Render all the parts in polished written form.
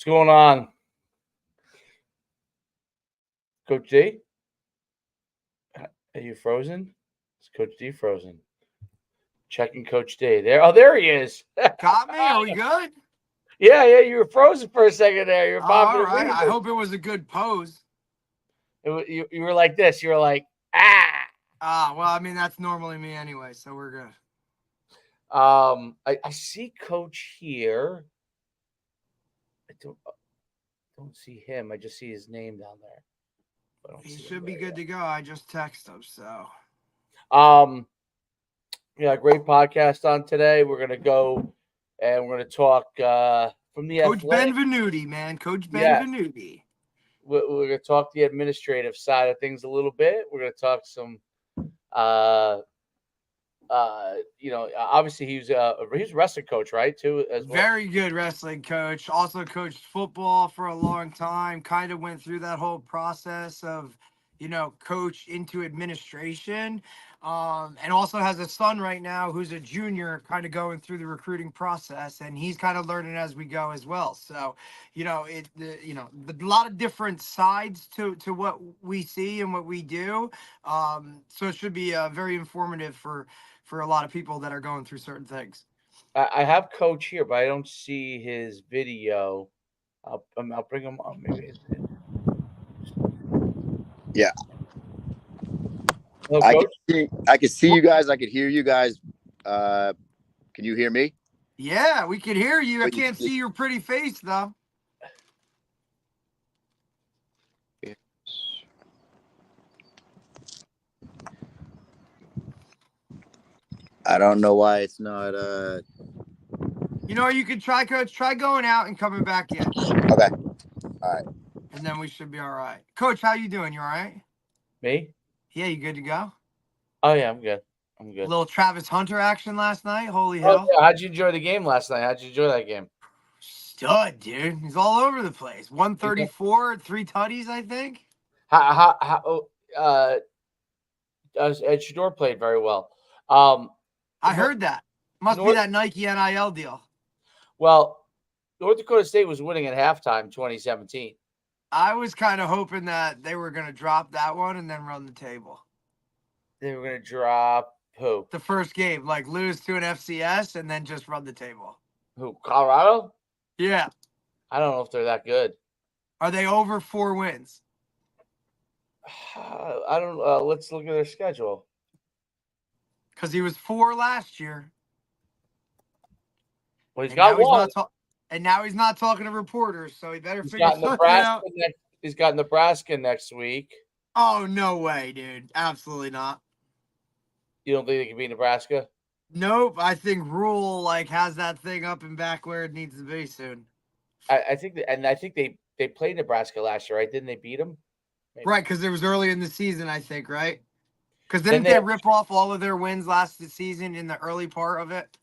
going on? Coach D? Are you frozen? Is Coach D frozen? Checking Coach D. There he is. Got me? Are we good? Yeah, you were frozen for a second there. You're all right. I hope it was a good pose. You were like this. You were like, ah. Well, I mean, that's normally me anyway, so we're good. I see Coach here. I don't see him. I just see his name down there. He should be good to go. I just texted him, so. Yeah, great podcast on today. We're gonna go and we're gonna talk from the Coach Benvenuti, man. Coach Benvenuti. We're gonna talk the administrative side of things a little bit. We're gonna talk some obviously he's a wrestling coach, right? Too, as well. Very good wrestling coach. Also coached football for a long time. Kind of went through that whole process of, coach into administration. And also has a son right now who's a junior, kind of going through the recruiting process, and he's kind of learning as we go as well. So, a lot of different sides to what we see and what we do. So it should be very informative for a lot of people that are going through certain things. I have Coach here, but I don't see his video. I'll bring him up. Maybe. Yeah. Hello, I can see you guys. I can hear you guys. Can you hear me? Yeah, we can hear you. I can't see your pretty face, though. I don't know why it's not. You could try, Coach. Try going out and coming back in. Okay. All right. And then we should be all right. Coach, how you doing? You all right? Me? Yeah, you good to go? Oh, yeah, I'm good. A little Travis Hunter action last night. Holy hell. Yeah. How'd you enjoy the game last night? How'd you enjoy that game? Stud, dude. He's all over the place. 134, 3 tutties, I think. Ed Shador played very well. I heard that. Must be that Nike NIL deal. Well, North Dakota State was winning at halftime 2017. I was kind of hoping that they were going to drop that one and then run the table. They were going to drop who? The first game, like lose to an FCS and then just run the table. Who? Colorado? Yeah. I don't know if they're that good. Are they over 4 wins? I don't. Let's look at their schedule. Because he was 4 last year. Well, he's got one. And now he's not talking to reporters, so he better figure something out. He's got Nebraska next week. Oh, no way, dude. Absolutely not. You don't think they can beat Nebraska? Nope. I think Rule has that thing up and back where it needs to be soon. I think they played Nebraska last year, right? Didn't they beat them? Maybe. Right, because it was early in the season, I think, right? Because didn't they rip off all of their wins last season in the early part of it?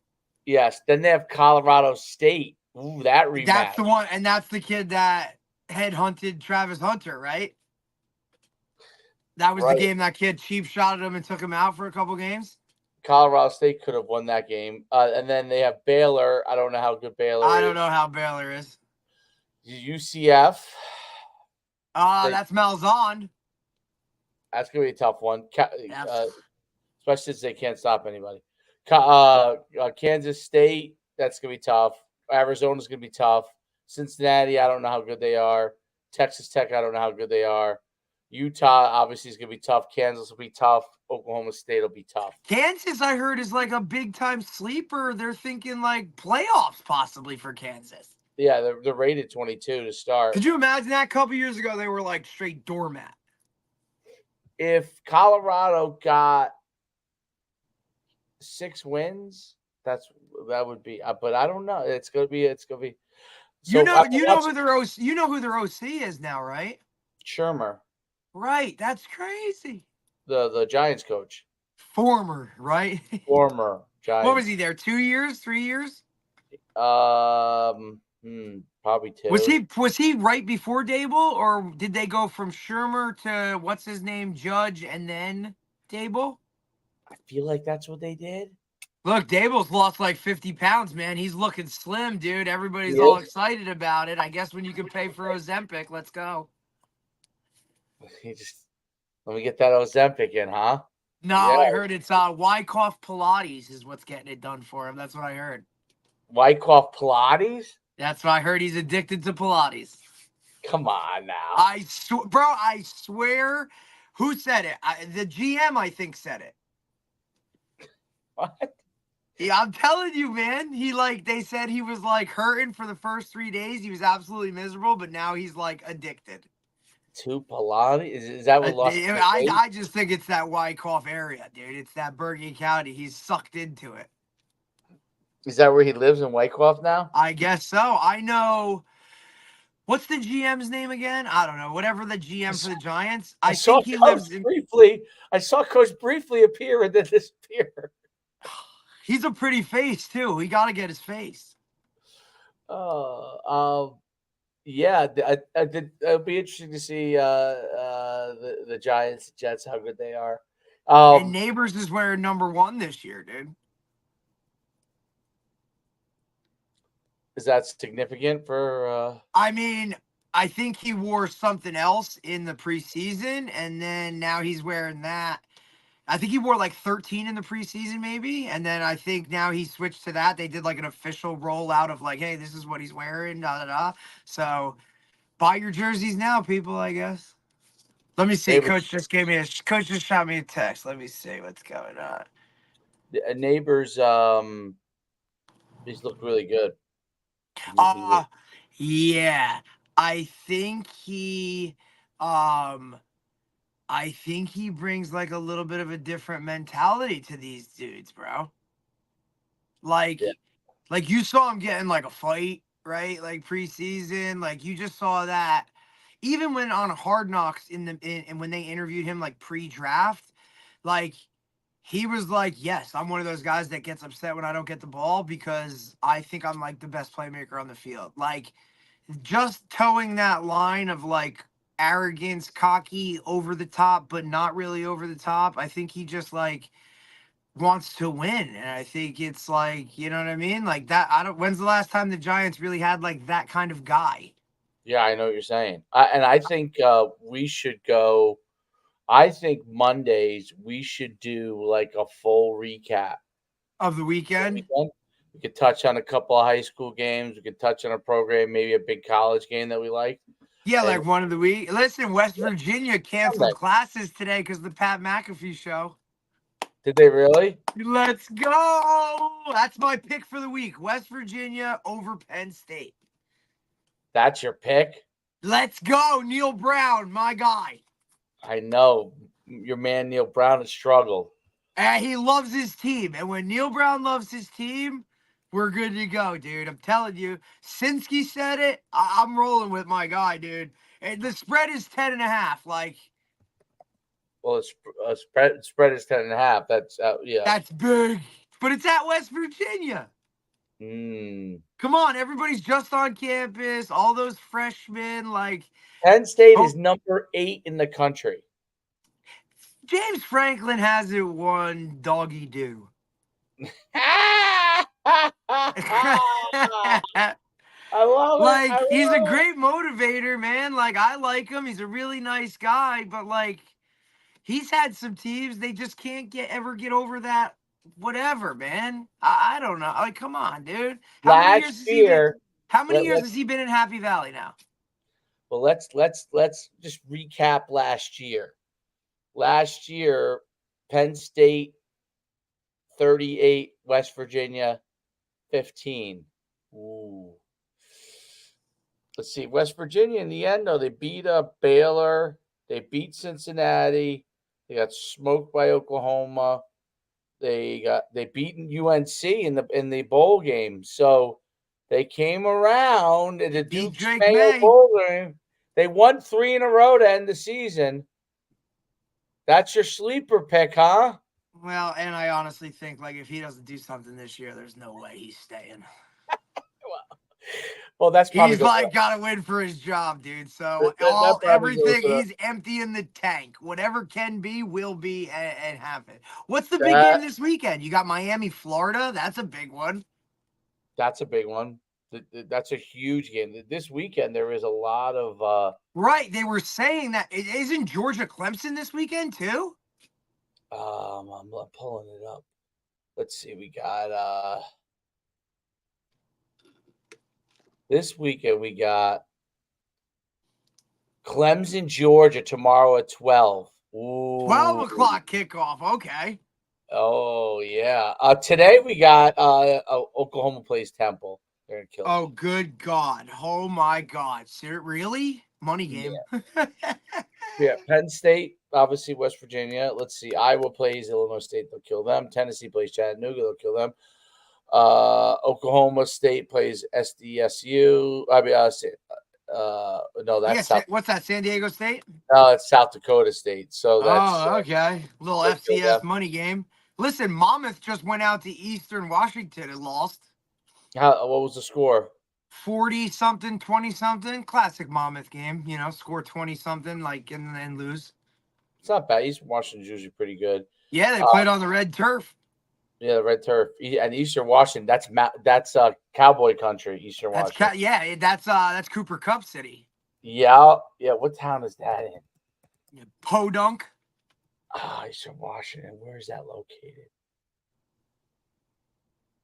Yes. Then they have Colorado State. Ooh, that rematch. That's the one, and that's the kid that headhunted Travis Hunter, right? That was the game that kid cheap shotted him and took him out for a couple games. Colorado State could have won that game. And then they have Baylor. I don't know how good Baylor is. I don't know how Baylor is. UCF. That's Malzahn. That's going to be a tough one. Especially since they can't stop anybody. Kansas State, that's going to be tough. Arizona's going to be tough. Cincinnati, I don't know how good they are. Texas Tech, I don't know how good they are. Utah, obviously, is going to be tough. Kansas will be tough. Oklahoma State will be tough. Kansas, I heard, is like a big-time sleeper. They're thinking playoffs possibly for Kansas. Yeah, they're rated 22 to start. Could you imagine that? A couple years ago, they were straight doormat. If Colorado got 6 wins, that would be. But I don't know. It's gonna be. So you know who their OC. You know who their OC is now, right? Shermer. Right. That's crazy. The Giants coach. Former, right? Former Giants. What was he there? 2 years? 3 years? Probably 2. Was he right before Dable, or did they go from Shermer to what's his name, Judge, and then Dable? I feel like that's what they did. Look, Dable's lost like 50 pounds, man. He's looking slim, dude. Everybody's He all is? excited about it. I guess when you can pay for Ozempic, let's go. Let me get that Ozempic in, huh? No, Yeah. I heard it's Wyckoff Pilates is what's getting it done for him. That's what I heard. Wyckoff Pilates? That's what I heard. He's addicted to Pilates. Come on now. I swear. Who said it? The GM, I think, said it. What? Yeah, I'm telling you, man. They said he was like hurting for the first 3 days. He was absolutely miserable, but now he's like addicted. To Pilates? Is that what lost him? I just think it's that Wyckoff area, dude. It's that Bergen County. He's sucked into it. Is that where he lives in Wyckoff now? I guess so. I know. What's the GM's name again? I don't know. Whatever the GM for the Giants. I think he lives in. I saw Coach briefly appear and then disappear. He's a pretty face too. He got to get his face. Yeah. It'll be interesting to see the Giants, Jets, how good they are. And Neighbors is wearing number 1 this year, dude. Is that significant for? I mean, I think he wore something else in the preseason, and then now he's wearing that. I think he wore like 13 in the preseason, maybe. And then I think now he switched to that. They did like an official rollout of like, hey, this is what he's wearing, da da da. So buy your jerseys now, people, I guess. Let me see. Coach just shot me a text. Let me see what's going on. Neighbors, he's looked really good. Yeah. I think he brings like a little bit of a different mentality to these dudes, bro. Like you saw him getting like a fight, right? Like preseason, like you just saw that. Even when on Hard Knocks and when they interviewed him like pre-draft, like he was like, yes, I'm one of those guys that gets upset when I don't get the ball because I think I'm like the best playmaker on the field. Like just towing that line of like arrogance, cocky, over the top, but not really over the top. I think he just like wants to win. And I think it's like, you know what I mean? Like that. When's the last time the Giants really had like that kind of guy? Yeah, I know what you're saying. I think we should go. I think Mondays we should do like a full recap of the weekend. We could touch on a couple of high school games. We could touch on a program, maybe a big college game that we like. Yeah, like one of the week. Listen, West Virginia canceled classes today because of the Pat McAfee show. Did they really? Let's go. That's my pick for the week. West Virginia over Penn State. That's your pick? Let's go. Neil Brown, my guy. I know. Your man Neil Brown has struggled. And he loves his team. And when Neil Brown loves his team, we're good to go, dude. I'm telling you. Sinsky said it. I'm rolling with my guy, dude. And the spread is 10.5. Like, well, spread is 10.5. That's yeah. That's big. But it's at West Virginia. Come on, everybody's just on campus. All those freshmen, like Penn State is number 8 in the country. James Franklin hasn't won doggy do. I love it. Like he's a great motivator, man. Like I like him. He's a really nice guy, but like he's had some teams they just can't ever get over that. Whatever, man. I don't know. Like, come on, dude. How many years has he been in Happy Valley now? Well, let's just recap last year. Last year, Penn State 38, West Virginia 15. Ooh. Let's see. West Virginia in the end, though, they beat up Baylor. They beat Cincinnati. They got smoked by Oklahoma. They beaten UNC in the bowl game. So they came around in the Duke Mayo Bowl game. They won 3 in a row to end the season. That's your sleeper pick, huh? Well, and I honestly think like if he doesn't do something this year, there's no way he's staying. Well, that's probably He's like got to win for his job, dude. So everything, he's emptying the tank. Whatever can be, will be, and happen. What's the big game this weekend? You got Miami, Florida. That's a big one. That's a big one. That's a huge game. This weekend there is a lot of right. They were saying that isn't Georgia Clemson this weekend too. I'm pulling it up. Let's see. We got this weekend. We got Clemson, Georgia tomorrow at 12. Ooh. 12 o'clock kickoff. Okay. Oh yeah. Today we got Oklahoma plays Temple. They're gonna kill. Oh, good God! Oh my God! Really? Money game. Yeah. Penn State, obviously West Virginia. Let's see. Iowa plays Illinois State. They'll kill them. Tennessee plays Chattanooga. They'll kill them. Oklahoma State plays SDSU. I mean, no, that's South. What's that? San Diego State? No, it's South Dakota State. So that's okay. Little FCS money game. Listen, Monmouth just went out to Eastern Washington and lost. What was the score? 40-something, 20-something. Classic Monmouth game. Score 20-something, and then lose. It's not bad. Eastern Washington's usually pretty good. Yeah, they played on the red turf. Yeah, the red turf. And Eastern Washington, that's cowboy country, Eastern Washington. That's Cooper Cup City. Yeah. What town is that in? Podunk. Eastern Washington. Where is that located?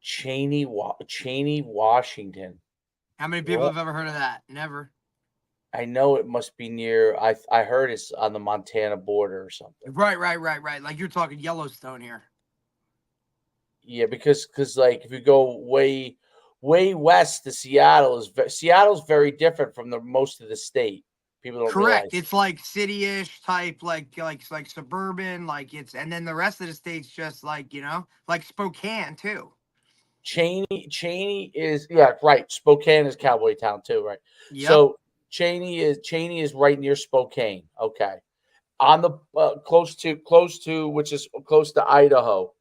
Cheney, Washington. How many people have ever heard of that? Never. I know it must be near. I heard it's on the Montana border or something. Right. Like you're talking Yellowstone here. Yeah, because like if you go way west to Seattle's very different from the most of the state. People don't Correct. realize. It's like city-ish type, like suburban, and then the rest of the state's just like Spokane too. Cheney is right. Spokane is cowboy town too, right? Yep. So Cheney is right near Spokane. Okay, on the close to which is close to Idaho.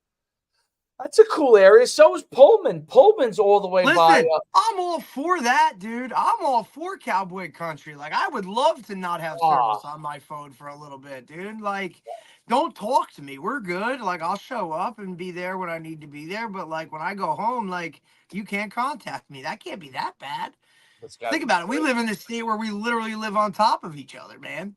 That's a cool area. So is Pullman. Pullman's all the way by. I'm all for that, dude. I'm all for cowboy country. Like, I would love to not have service on my phone for a little bit, dude. Like, don't talk to me. We're good. Like, I'll show up and be there when I need to be there. But, like, when I go home, like, you can't contact me. That can't be that bad. Think about it. We live in this state where we literally live on top of each other, man.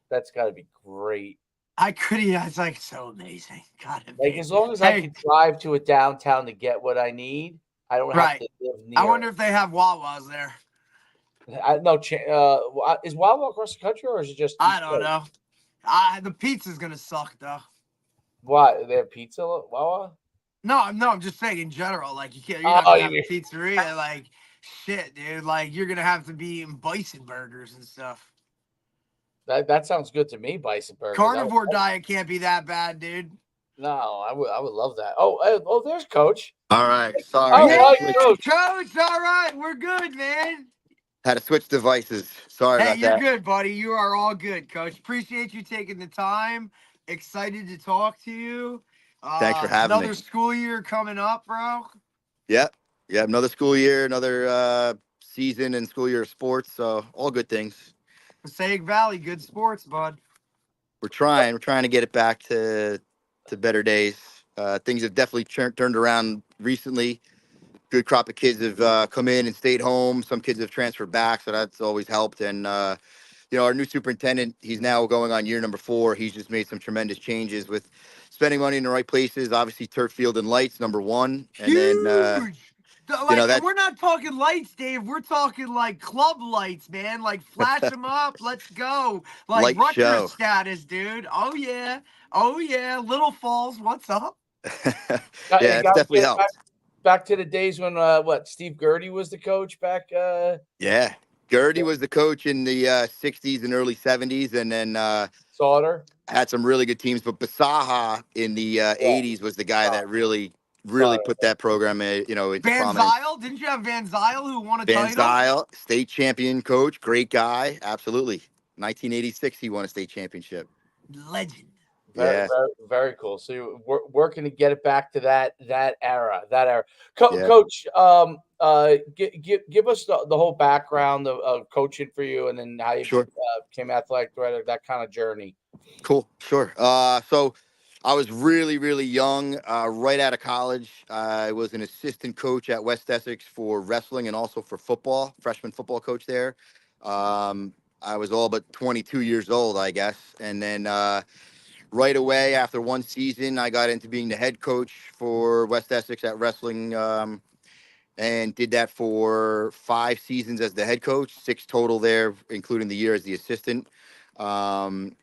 That's got to be great. It's like so amazing. God, like as long as I can drive to a downtown to get what I need, I don't have to live near. I wonder if they have Wawas there. Is Wawa across the country or is it just? I don't know. The pizza's gonna suck though. Why? They have pizza Wawa? No, I'm just saying in general. Like you're not gonna have a pizzeria. Like shit, dude. Like you're gonna have to be eating bison burgers and stuff. That sounds good to me, bison burgers. Carnivore diet can't be that bad, dude. No, I would love that. Oh, there's Coach. All right, sorry. Coach. All right, we're good, man. Had to switch devices. Sorry about that. Hey, you're good, buddy. You are all good, Coach. Appreciate you taking the time. Excited to talk to you. Thanks for having me. Another school year coming up, bro. Yep. Another school year, another season and school year of sports. So all good things. Passaic Valley, good sports, bud. We're trying to get it back to better days. Things have definitely turned around recently. Good crop of kids have come in and stayed home. Some kids have transferred back, so that's always helped. And our new superintendent, he's now going on year number 4. He's just made some tremendous changes with spending money in the right places. Obviously, turf field and lights, number 1. And huge. then we're not talking lights, Dave. We're talking like club lights, man. Like flash them up. Let's go. Like Rutgers status, dude. Oh yeah. Little Falls, what's up? Yeah, it's definitely helped. Back to the days when Steve Gertie was the coach back. Yeah, Gertie was the coach in the 60s and early 70s, and then Sauter had some really good teams. But Basaha in the 80s was the guy that really put that program, into Van prominence. Zyl, didn't you have Van Zyl who won a title? Van Zyl, state champion coach, great guy, absolutely. 1986, he won a state championship. Legend. Very, Yeah. very, very cool. So you're working to get it back to that era, Yeah. Coach. Give us the whole background of coaching for you, and then how you Sure. became athletic director, that kind of journey. Cool. Sure. So I was really, really young, right out of college. I was an assistant coach at West Essex for wrestling and also for football, freshman football coach there. I was all but 22 years old, I guess. And then right away after one season, I got into being the head coach for West Essex at wrestling, and did that for 5 seasons as the head coach, 6 total there, including the year as the assistant. Um,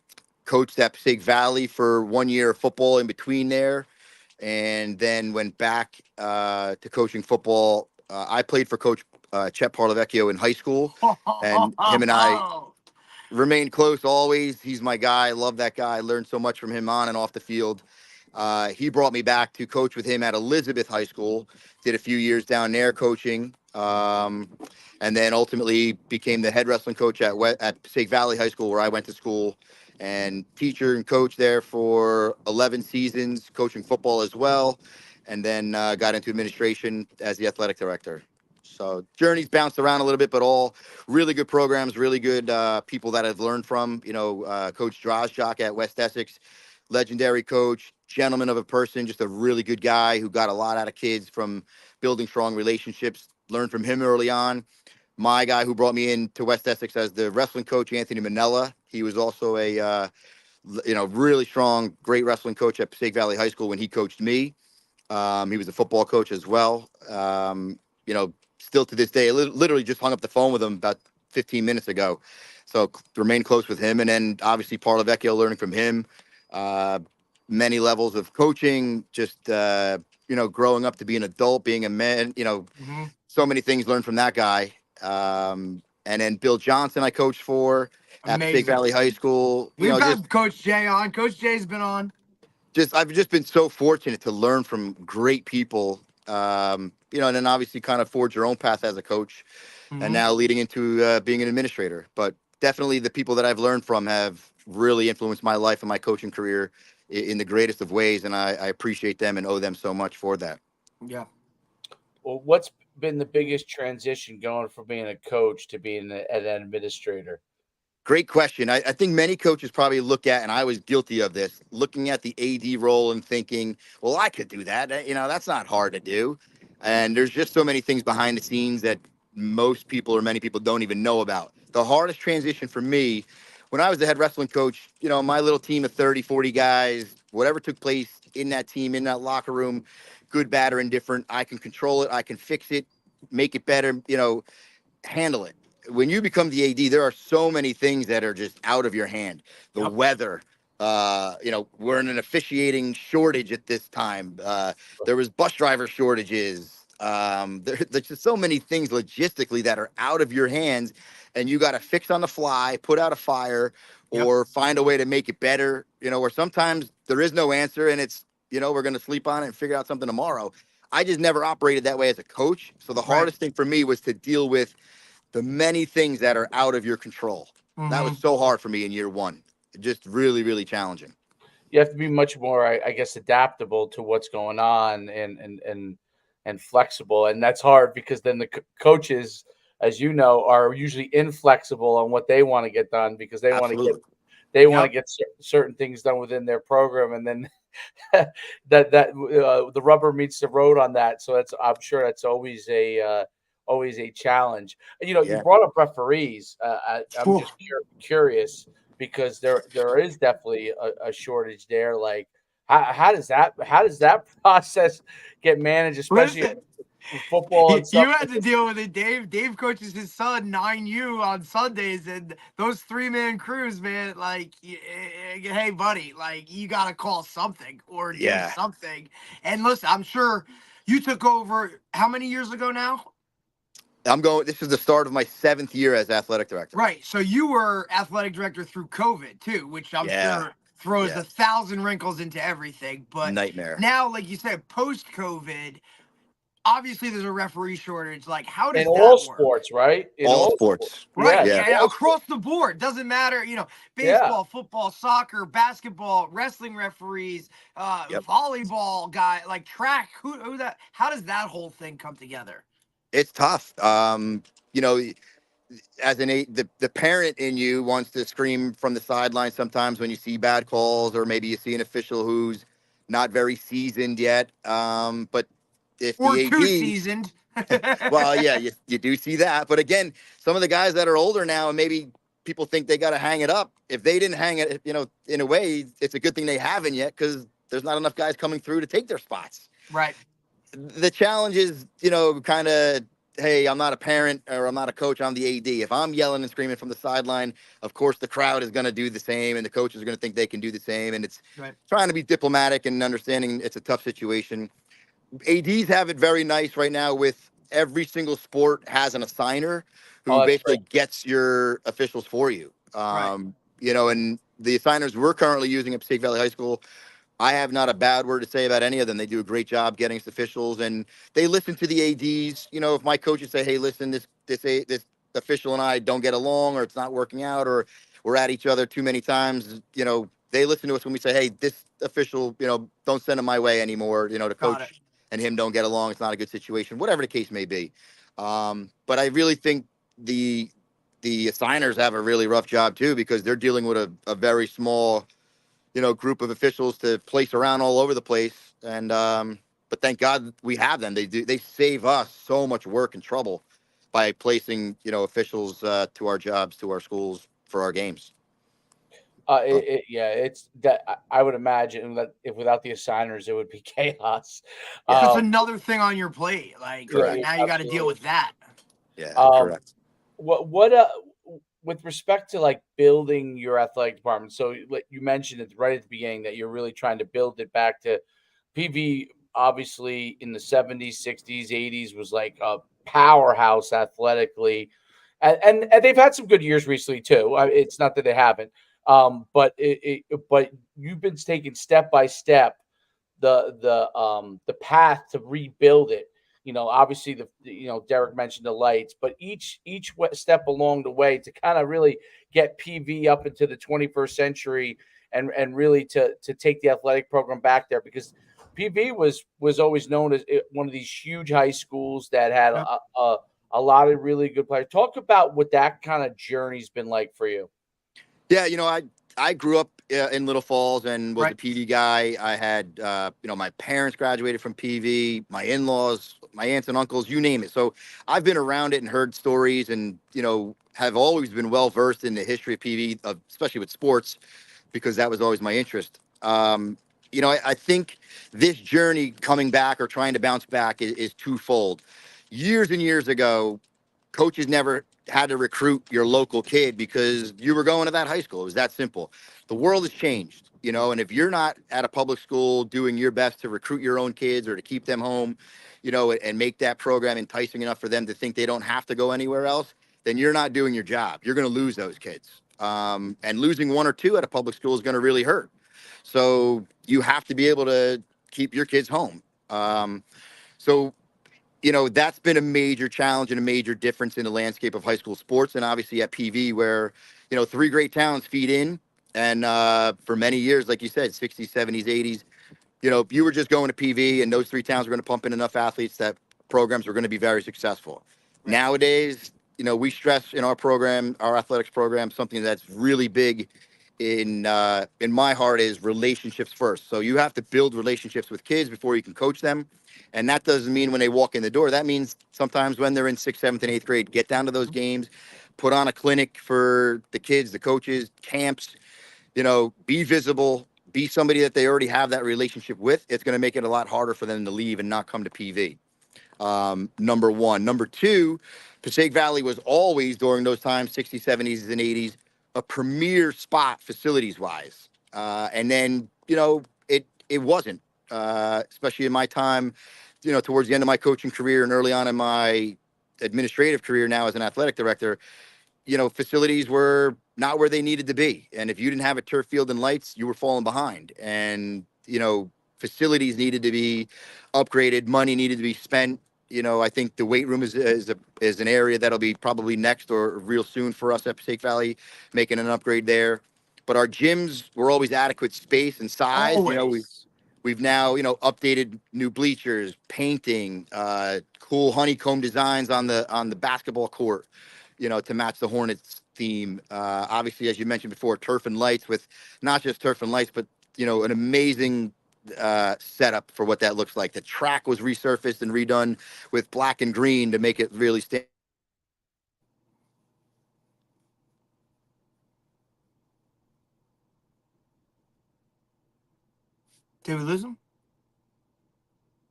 Coached at Passaic Valley for 1 year of football in between there, and then went back to coaching football. I played for Coach Chet Parlavecchio in high school, and him and I remained close always. He's my guy. I love that guy. I learned so much from him on and off the field. He brought me back to coach with him at Elizabeth High School. Did a few years down there coaching, and then ultimately became the head wrestling coach at Passaic Valley High School, where I went to school, and teacher and coach there for 11 seasons, coaching football as well, and then got into administration as the athletic director. So journeys bounced around a little bit, but all really good programs, really good people that I've learned from. Coach Drozjak at West Essex, legendary coach, gentleman of a person, just a really good guy who got a lot out of kids from building strong relationships. Learned from him early on. My guy who brought me into West Essex as the wrestling coach, Anthony Manella. He was also a really strong, great wrestling coach at Passaic Valley High School when he coached me. He was a football coach as well. Still to this day, I literally just hung up the phone with him about 15 minutes ago. So remain close with him. And then obviously Parlavecchio, learning from him. Many levels of coaching, just, growing up to be an adult, being a man, so many things learned from that guy. And then Bill Johnson, I coached for at Passaic Valley High School. We've had Coach Jay on. Coach Jay's been on. I've just been so fortunate to learn from great people, and then obviously kind of forge your own path as a coach, and now leading into being an administrator. But definitely the people that I've learned from have really influenced my life and my coaching career in the greatest of ways, and I appreciate them and owe them so much for that. Yeah. Well, what's been the biggest transition going from being a coach to being an administrator? Great question. I think many coaches probably look at, and I was guilty of this, looking at the AD role and thinking, well, I could do that. That's not hard to do. And there's just so many things behind the scenes that most people or many people don't even know about. The hardest transition for me, when I was the head wrestling coach, my little team of 30, 40 guys, whatever took place in that team, in that locker room, good, bad, or indifferent, I can control it. I can fix it, make it better, handle it. When you become the AD, there are so many things that are just out of your hand. The weather, we're in an officiating shortage at this time. There was bus driver shortages. There's just so many things logistically that are out of your hands, and you got to fix on the fly, put out a fire, or find a way to make it better. Or sometimes there is no answer, and it's, we're going to sleep on it and figure out something tomorrow. I just never operated that way as a coach. So the hardest thing for me was to deal with the many things that are out of your control. That was so hard for me in year one. Just really, really challenging. You have to be much more, I guess, adaptable to what's going on and flexible. And that's hard because then the coaches, as you know, are usually inflexible on what they want to get done because they want to get certain things done within their program, and then the rubber meets the road on that. So I'm sure that's always a challenge. You brought up referees. I'm just curious because there is definitely a shortage there. Like, how does that process get managed, especially in football and stuff? You had to deal with it, Dave. Dave coaches his son 9U on Sundays, and those 3-man crews, man. Like, hey, buddy, like you got to call something or do something. And listen, I'm sure you took over how many years ago now? This is the start of my 7th year as athletic director. Right. So you were athletic director through COVID too, which I'm sure throws 1,000 wrinkles into everything. But nightmare. Now, like you said, post-COVID, obviously there's a referee shortage. Like, how does In all that work? sports, right? In All sports. sports. Right. Yeah. Yeah. Across the board. Doesn't matter. Yeah. Baseball, football, soccer, basketball, wrestling referees, Yep. volleyball guy, like track. Who that? How does that whole thing come together? It's tough. You know, as the parent in you wants to scream from the sideline sometimes when you see bad calls, or maybe you see an official who's not very seasoned yet. But if Or the too AD, seasoned. well, yeah, you do see that. But again, some of the guys that are older now, and maybe people think they got to hang it up. If they didn't hang it, in a way, it's a good thing they haven't yet, because there's not enough guys coming through to take their spots. Right. The challenge is, kind of, hey, I'm not a parent or I'm not a coach, I'm the AD. If I'm yelling and screaming from the sideline, of course the crowd is going to do the same, and the coaches are going to think they can do the same. And it's Right. trying to be diplomatic and understanding it's a tough situation. ADs have it very nice right now with every single sport has an assigner Oh, who that's basically great. gets your officials for you. Right. And the assigners we're currently using at Passaic Valley High School, I have not a bad word to say about any of them. They do a great job getting us officials, and they listen to the ADs. If my coaches say, "Hey, listen, this official and I don't get along, or it's not working out, or we're at each other too many times," they listen to us when we say, "Hey, this official, don't send him my way anymore." The Got it. coach and him don't get along. It's not a good situation, whatever the case may be. But I really think the assigners have a really rough job too, because they're dealing with a very small group of officials to place around all over the place. And but thank God we have them. They save us so much work and trouble by placing officials to our jobs, to our schools, for our games. Yeah, it's that I would imagine that if without the assigners, it would be chaos. It's just Um, another thing on your plate. Like, yeah, Correct. now you got to deal absolutely. with that. Yeah, Um, correct. what with respect to like building your athletic department? So like you mentioned it right at the beginning that you're really trying to build it back to PV. Obviously, in the 70s, 60s, 80s was like a powerhouse athletically, and they've had some good years recently too. It's not that they haven't, but you've been taking step by step the path to rebuild it. Obviously Derek mentioned the lights, but each step along the way to kind of really get PV up into the 21st century and really to take the athletic program back there, because PV was always known as one of these huge high schools that had Yep. a lot of really good players. Talk about what that kind of journey's been like for you. Yeah, I grew up in Little Falls and was a Right. PV guy. I had my parents graduated from PV, my in-laws, my aunts and uncles, you name it. So I've been around it and heard stories, and have always been well versed in the history of PV, especially with sports, because that was always my interest. I think this journey coming back or trying to bounce back is twofold. Years and years ago, coaches never had to recruit your local kid because you were going to that high school. It was that simple. The world has changed, and if you're not at a public school doing your best to recruit your own kids or to keep them home, and make that program enticing enough for them to think they don't have to go anywhere else, then you're not doing your job. You're going to lose those kids. And losing one or two at a public school is going to really hurt. So you have to be able to keep your kids home. So that's been a major challenge and a major difference in the landscape of high school sports. And obviously at PV, where, three great towns feed in. And for many years, like you said, 60s, 70s, 80s, if you were just going to PV and those three towns were going to pump in enough athletes, that programs were going to be very successful. Right. Nowadays, we stress in our program, our athletics program, something that's really big in my heart is relationships first. So you have to build relationships with kids before you can coach them. And that doesn't mean when they walk in the door. That means sometimes when they're in 6th, 7th, and 8th grade, get down to those games, put on a clinic for the kids, the coaches, camps, be visible, be somebody that they already have that relationship with. It's going to make it a lot harder for them to leave and not come to PV. Number one. Number two, Passaic Valley was always, during those times, 60s, 70s, and 80s, a premier spot facilities wise. And then, it wasn't, especially in my time, towards the end of my coaching career and early on in my administrative career now as an athletic director, facilities were not where they needed to be. And if you didn't have a turf field and lights, you were falling behind. And, facilities needed to be upgraded, money needed to be spent. I think the weight room is an area that'll be probably next or real soon for us at Passaic Valley, making an upgrade there. But our gyms were always adequate space and size. Always. We've now, updated new bleachers, painting, cool honeycomb designs on the basketball court, to match the Hornets theme. Obviously, as you mentioned before, turf and lights, with not just turf and lights, but an amazing setup for what that looks like. The track was resurfaced and redone with black and green to make it really stand. Did we lose him?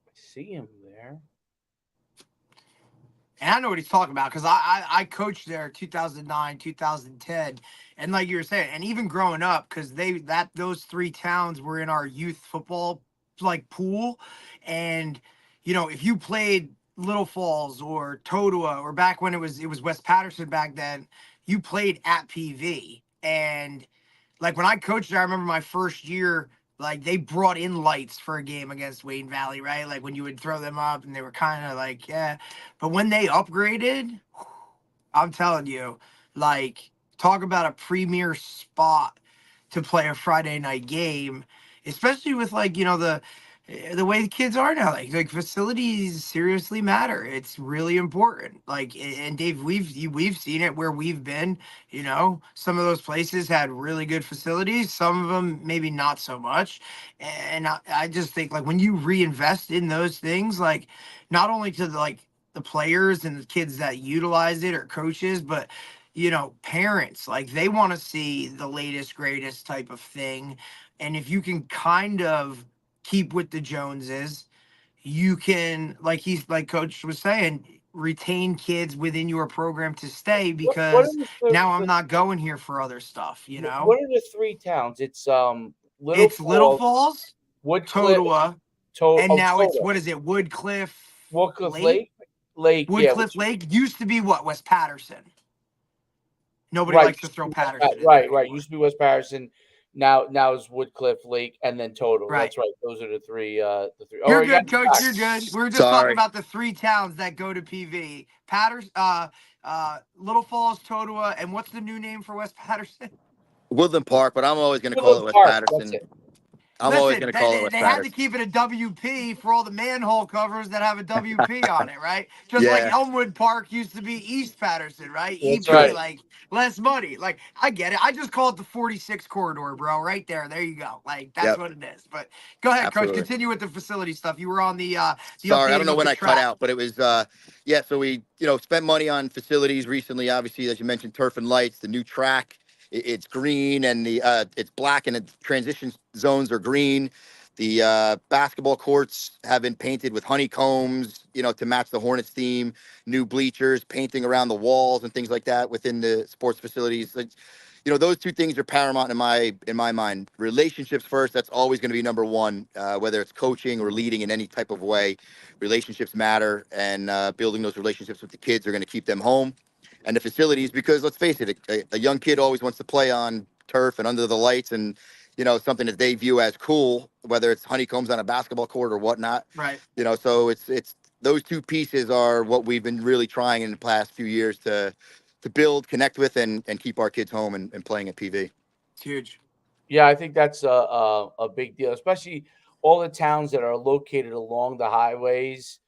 I see him there. And I know what he's talking about because I coached there 2009, 2010. And like you were saying, and even growing up, because those three towns were in our youth football like pool. And, if you played Little Falls or Totowa, or back when it was West Patterson back then, you played at PV. And like when I coached there, I remember my first year, like they brought in lights for a game against Wayne Valley, right? Like when you would throw them up and they were kind of like, yeah. But when they upgraded, I'm telling you, like, talk about a premier spot to play a Friday night game, especially with like, the way the kids are now. Like facilities seriously matter. It's really important. Like, and Dave, we've seen it where we've been. Some of those places had really good facilities. Some of them maybe not so much. And I just think like when you reinvest in those things, like not only to the players and the kids that utilize it or coaches, but parents, like they want to see the latest greatest type of thing. And if you can kind of keep with the Joneses, you can, like Coach was saying, retain kids within your program to stay, What because are now I'm not going here for other stuff. What are the three towns? It's Little Falls, Woodcliff, Totowa, and now it's, Totowa. what is it, Woodcliff Lake. Yeah. Woodcliff Lake used to be what, West Patterson. Nobody Right. likes to throw Patterson in Right. there Right. anymore. Used to be West Patterson. Now is Woodcliff Lake and then Totowa. Right. That's right. Those are the three. You're good, Coach. You're good. We were just talking Sorry. about the three towns that go to PV: Patterson, Little Falls, Totowa, and what's the new name for West Patterson? Woodland Park, but I'm always going to call it West Patterson. I'm always going to call it West They Patterson. had to keep it a WP for all the manhole covers that have a WP on it, right? Just like Elmwood Park used to be East Patterson, right? That's EP, right. like less money. Like I get it. I just call it the 46 corridor, bro. Right there. There you go. Like that's what it is. But go ahead, Absolutely. Coach. Continue with the facility stuff. You were on the Sorry, I don't know when I track. cut out, but it was so we spent money on facilities recently. Obviously, as you mentioned, turf and lights, the new track. It's green and it's black and the transition zones are green. The basketball courts have been painted with honeycombs, to match the Hornets theme. New bleachers, painting around the walls and things like that within the sports facilities. Those two things are paramount in my mind. Relationships first. That's always going to be number one, whether it's coaching or leading in any type of way. Relationships matter, and building those relationships with the kids are going to keep them home. And the facilities, because let's face it, a young kid always wants to play on turf and under the lights and something that they view as cool, whether it's honeycombs on a basketball court or whatnot. Right. So it's those two pieces are what we've been really trying in the past few years to build, connect with, and keep our kids home and playing at PV. It's huge. Yeah, I think that's a big deal, especially all the towns that are located along the highways,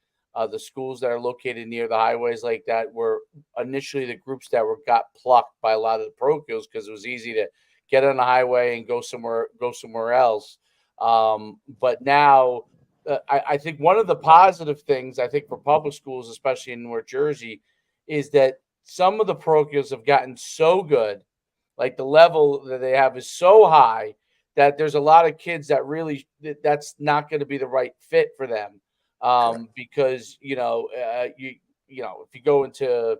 the schools that are located near the highways like that were initially the groups that got plucked by a lot of the parochials because it was easy to get on the highway and go somewhere else. But now, I think one of the positive things I think for public schools, especially in North Jersey, is that some of the parochials have gotten so good. Like the level that they have is so high that there's a lot of kids that really that's not going to be the right fit for them, because if you go into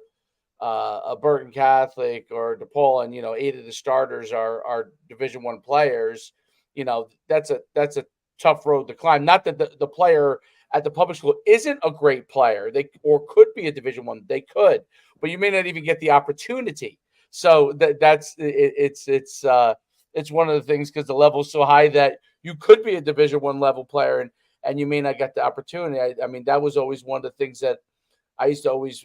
a Bergen Catholic or DePaul and 8 of the starters are Division I players, that's a tough road to climb. Not that the player at the public school isn't a great player, they or could be a Division I, they could, but you may not even get the opportunity. So it's one of the things because the level is so high that you could be a Division I level player, and you may not get the opportunity. I mean, that was always one of the things that I used to always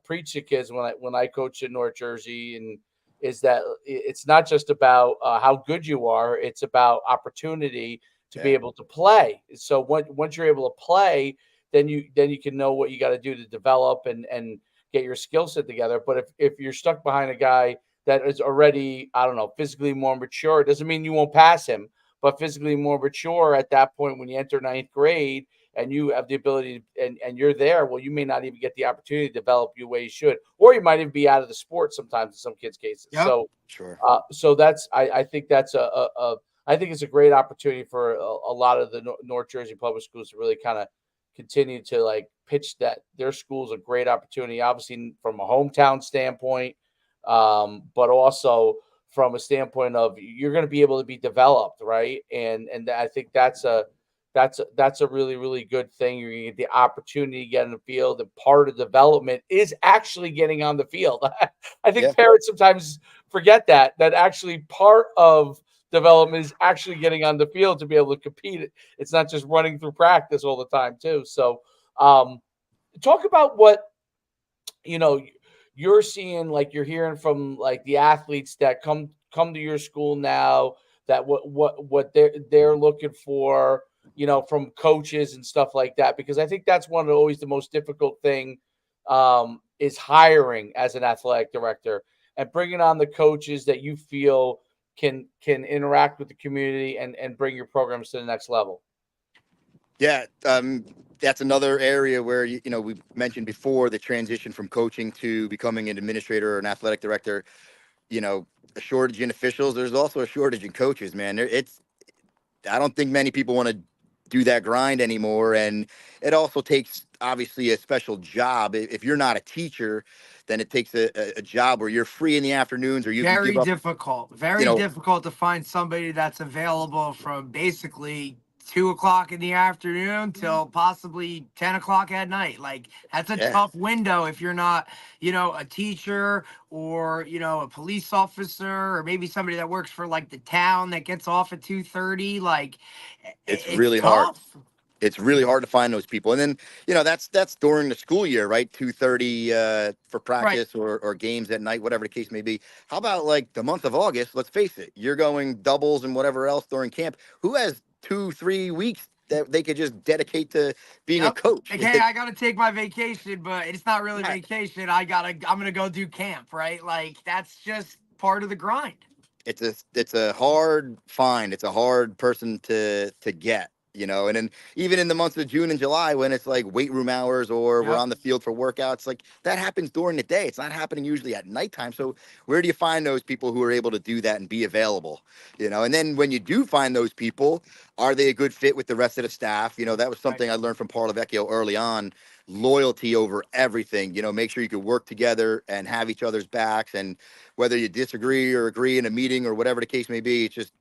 preach to kids when I coached in North Jersey, and is that it's not just about how good you are; it's about opportunity to be able to play. So once you're able to play, then you can know what you got to do to develop and get your skill set together. But if you're stuck behind a guy that is already, I don't know, physically more mature, it doesn't mean you won't pass him, but physically more mature at that point when you enter ninth grade and you have the ability and you're there, well, you may not even get the opportunity to develop you the way you should, or you might even be out of the sport sometimes in some kids' cases. Yep. So, Sure. So that's I think that's I think it's a great opportunity for a lot of the North Jersey public schools to really kind of continue to like pitch that their school's a great opportunity, obviously from a hometown standpoint, but also from a standpoint of you're going to be able to be developed, right? And I think that's a really really good thing. You're going to get the opportunity to get in the field, and part of development is actually getting on the field. I think parents sometimes forget that actually part of development is actually getting on the field to be able to compete. It's not just running through practice all the time too. So talk about what you know you're seeing, like you're hearing from like the athletes that come to your school now, that what they're looking for, from coaches and stuff like that, because I think that's one of always the most difficult thing, is hiring as an athletic director and bringing on the coaches that you feel can interact with the community and bring your programs to the next level. Yeah, that's another area where we mentioned before the transition from coaching to becoming an administrator or an athletic director. A shortage in officials. There's also a shortage in coaches, man. I don't think many people want to do that grind anymore, and it also takes obviously a special job. If you're not a teacher, then it takes a job where you're free in the afternoons, or you can Very give up. difficult. Very difficult to find somebody that's available from basically 2 o'clock in the afternoon till possibly 10 o'clock at night. Like that's a tough window if you're not, a teacher or a police officer or maybe somebody that works for like the town that gets off at 2:30. Like It's it's really hard. tough. It's really hard to find those people. And then, that's during the school year, right? 2:30 for Right. practice or games at night, whatever the case may be. How about like the month of August? Let's face it, you're going doubles and whatever else during camp. Who has 2-3 weeks that they could just dedicate to being a Yep. coach? Okay, I gotta take my vacation, but it's not really vacation. I'm gonna go do camp, right? Like that's just part of the grind. It's a hard find. It's a hard person to get, and then even in the months of June and July when it's like weight room hours or we're Yep. on the field for workouts, like that happens during the day. It's not happening usually at nighttime. So where do you find those people who are able to do that and be available? And then when you do find those people, are they a good fit with the rest of the staff? That was something I learned from Paolo Vecchio early on. Loyalty over everything. Make sure you can work together and have each other's backs, and whether you disagree or agree in a meeting or whatever the case may be, it's just,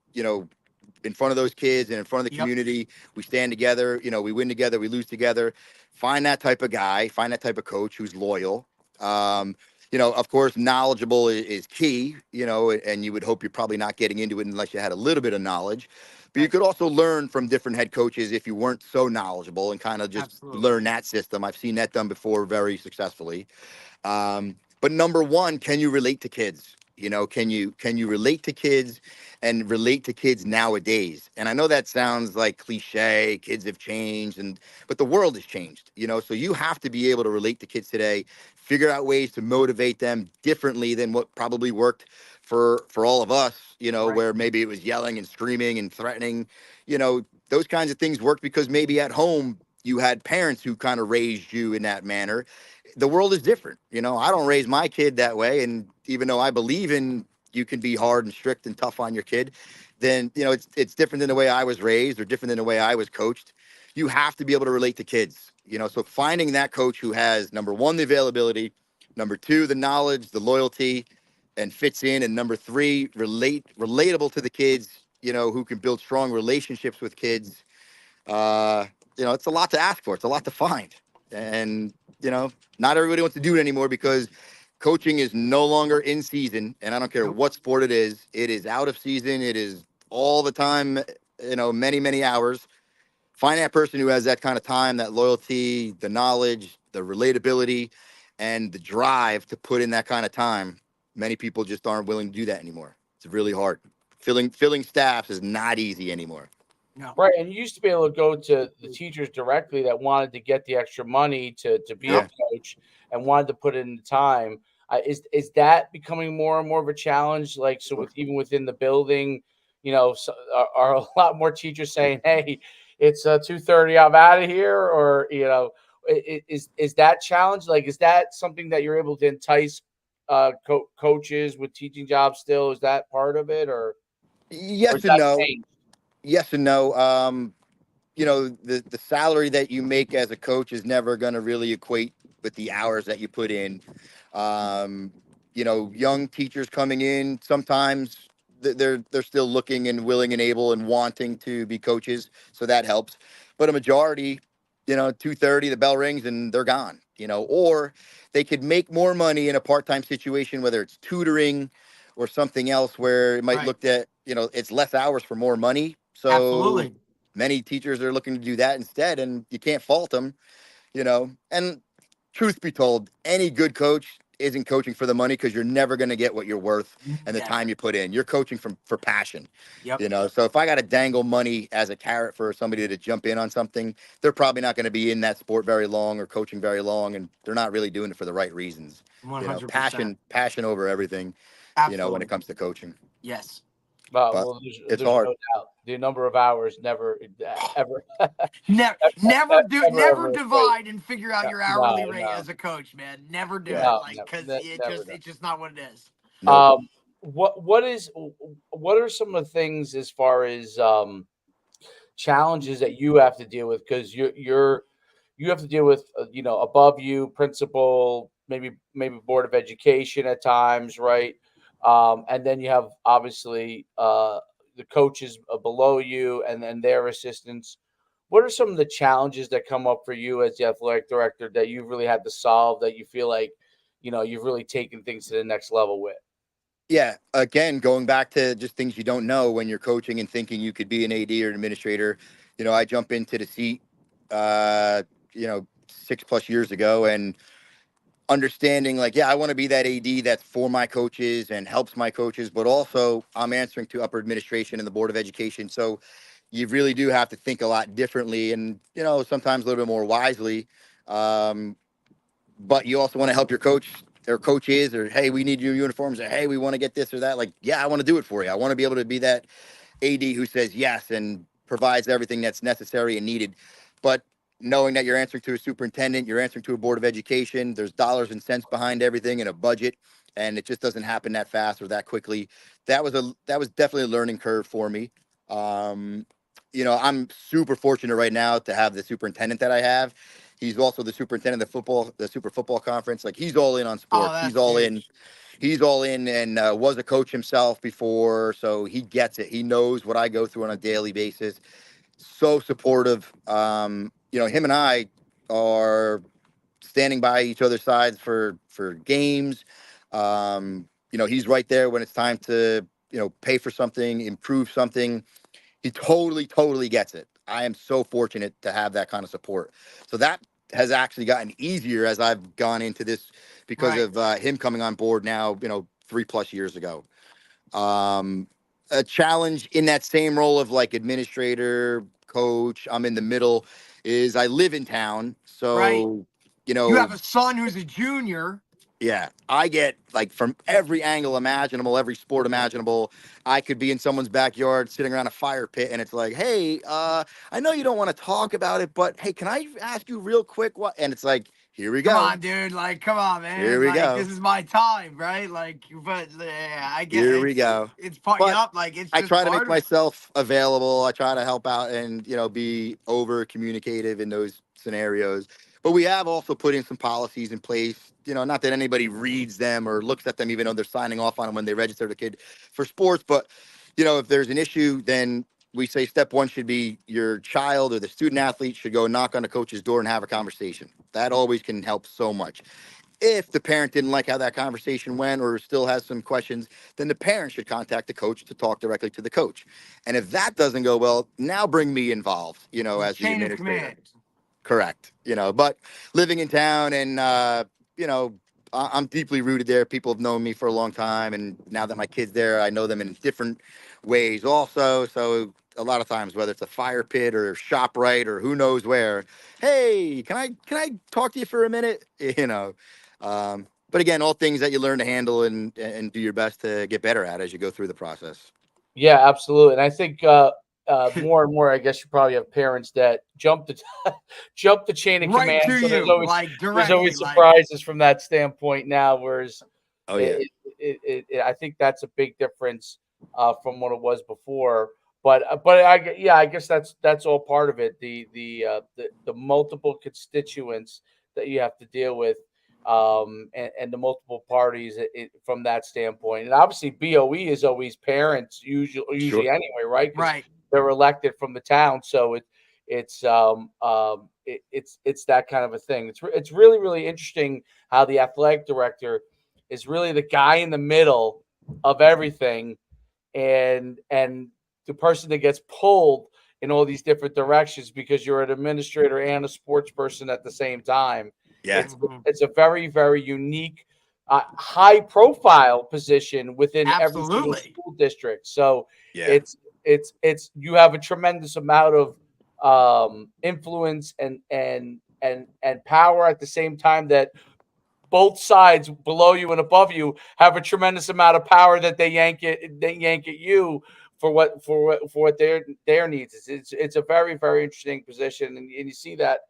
in front of those kids and in front of the community, we stand together, we win together, we lose together. Find that type of guy, find that type of coach who's loyal. Of course, knowledgeable is key, and you would hope you're probably not getting into it unless you had a little bit of knowledge. But you could also learn from different head coaches if you weren't so knowledgeable and kind of just learn that system. I've seen that done before very successfully. But number one, can you relate to kids? Can you relate to kids and relate to kids nowadays? And I know that sounds like cliche, kids have changed, but the world has changed, so you have to be able to relate to kids today, figure out ways to motivate them differently than what probably worked for all of us, where maybe it was yelling and screaming and threatening. Those kinds of things worked because maybe at home you had parents who kind of raised you in that manner. The world is different. I don't raise my kid that way. And even though I believe in you can be hard and strict and tough on your kid, then, it's different than the way I was raised or different than the way I was coached. You have to be able to relate to kids, so finding that coach who has, number one, the availability, number two, the knowledge, the loyalty, and fits in, and number three, relatable to the kids, who can build strong relationships with kids. It's a lot to ask for. It's a lot to find. And, not everybody wants to do it anymore because coaching is no longer in season. And I don't care what sport it is out of season. It is all the time, many, many hours. find that person who has that kind of time, that loyalty, the knowledge, the relatability, and the drive to put in that kind of time. Many people just aren't willing to do that anymore. It's really hard. Filling staffs is not easy anymore. No. Right, and you used to be able to go to the teachers directly that wanted to get the extra money to be a coach and wanted to put in the time. Is that becoming more and more of a challenge? Like, so with even within the building, so are a lot more teachers saying, "Hey, it's 2:30, I'm out of here," or is that challenge? Like, is that something that you're able to entice coaches with teaching jobs still? Is that part of it, or is Yes and that no. changed? Yes and no. The salary that you make as a coach is never going to really equate with the hours that you put in. Young teachers coming in, sometimes they're still looking and willing and able and wanting to be coaches, so that helps. But a majority, 2:30, the bell rings and they're gone. Or they could make more money in a part-time situation, whether it's tutoring or something else, where it might Right. look at, it's less hours for more money. So Absolutely. many teachers are looking to do that instead, and you can't fault them. And truth be told, any good coach isn't coaching for the money, because you're never going to get what you're worth and the time you put in. You're coaching for passion. Yep. So if I got to dangle money as a carrot for somebody to jump in on something, they're probably not going to be in that sport very long or coaching very long, and they're not really doing it for the right reasons. 100%. Passion over everything. Absolutely. When it comes to coaching. Yes. But Well, it's there's hard. no doubt. The number of hours never, ever, Never ever divide and figure out your hourly rate no. as a coach, man. Never do Yeah. it, because it's just not what it is. Nope. What are some of the things as far as challenges that you have to deal with, because you have to deal with above you principal, maybe board of education at times, right? And then you have obviously the coaches below you, and then their assistants. What are some of the challenges that come up for you as the athletic director that you've really had to solve, that you feel like you've really taken things to the next level with? Yeah, again, going back to just things you don't know when you're coaching and thinking you could be an AD or an administrator. I jump into the seat, 6+ years ago, and understanding, like, yeah, I want to be that AD that's for my coaches and helps my coaches, but also I'm answering to upper administration and the board of education. So you really do have to think a lot differently, and sometimes a little bit more wisely. Um, but you also want to help your coach or coaches, or, hey, we need your uniforms, or, hey, we want to get this or that. Like, yeah, I want to do it for you. I want to be able to be that AD who says yes and provides everything that's necessary and needed. But knowing that you're answering to a superintendent, you're answering to a board of education, there's dollars and cents behind everything and a budget, and it just doesn't happen that fast or that quickly. That was definitely a learning curve for me. I'm super fortunate right now to have the superintendent that I have. He's also the superintendent of the Super Football Conference. Like, he's all in on Oh, sports. that's He's all huge. in. He's all in, and was a coach himself before, so he gets it. He knows what I go through on a daily basis. So supportive. Him and I are standing by each other's sides for games. He's right there when it's time to pay for something, improve something. He totally gets it. I am so fortunate to have that kind of support. So that has actually gotten easier as I've gone into this, because Right. of him coming on board now, 3+ years ago. A challenge in that same role of, like, administrator, coach, I'm in the middle, is I live in town. Right. So, You have a son who's a junior. yeah, I get, like, from every angle imaginable, every sport imaginable. I could be in someone's backyard sitting around a fire pit, and it's like, hey, I know you don't want to talk about it, but hey, can I ask you real quick what? And it's like, here we Come go. on, dude. Like, come on, Here man. we Like, go. this is my time, right? Like, but yeah, I get Here it. we go. It's part, But yup, like, it's I just try to make part of it. myself available. I try to help out and, be over communicative in those scenarios. But we have also put in some policies in place, not that anybody reads them or looks at them, even though they're signing off on them when they register the kid for sports. But, if there's an issue, then we say step one should be your child or the student athlete should go knock on the coach's door and have a conversation. That always can help so much. If the parent didn't like how that conversation went or still has some questions, then the parent should contact the coach to talk directly to the coach. And if that doesn't go well, now bring me involved, as the Chain of administrator. command. Correct. But living in town and, I'm deeply rooted there. People have known me for a long time. And now that my kid's there, I know them in different ways also. So a lot of times, whether it's a fire pit or ShopRite or who knows where, hey, can I talk to you for a minute? But again, all things that you learn to handle and do your best to get better at as you go through the process. Yeah, absolutely. And I think more and more, I guess you probably have parents that jump the jump the chain of Right command. to So you, like there's directly, always like surprises from that standpoint now. Whereas Oh, yeah. I think that's a big difference from what it was before. But I guess that's all part of it. The multiple constituents that you have to deal with, and the multiple parties from that standpoint. And obviously, BOE is always parents usually Sure. anyway, right? Because right. they're elected from the town, so it's that kind of a thing. It's really really interesting how the athletic director is really the guy in the middle of everything, and the person that gets pulled in all these different directions because you're an administrator and a sports person at the same time. Yeah. It's it's a very very unique, high profile position within every single Absolutely. school district. So Yeah. it's you have a tremendous amount of influence and power at the same time that both sides below you and above you have a tremendous amount of power that they yank at you for what their needs is. It's a very very interesting position, and you see that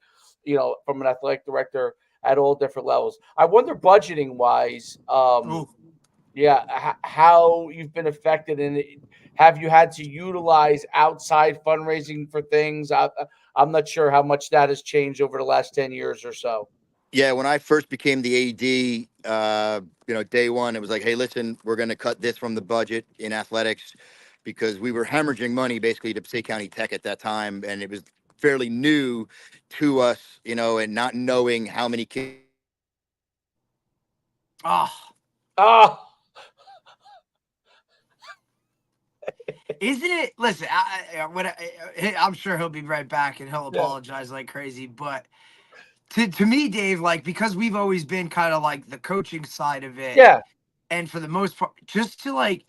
from an athletic director at all different levels. I wonder budgeting wise, Ooh. how you've been affected, and have you had to utilize outside fundraising for things? I'm not sure how much that has changed over the last 10 years or so. Yeah, when I first became the AD, day one, it was like, hey, listen, we're going to cut this from the budget in athletics because we were hemorrhaging money basically to Passaic County Tech at that time. And it was fairly new to us, and not knowing how many kids. Oh, Ah, isn't it? Listen, I'm sure he'll be right back and he'll yeah, apologize like crazy. But to me, Dave, like because we've always been kind of like the coaching side of it, yeah, and for the most part, just to like,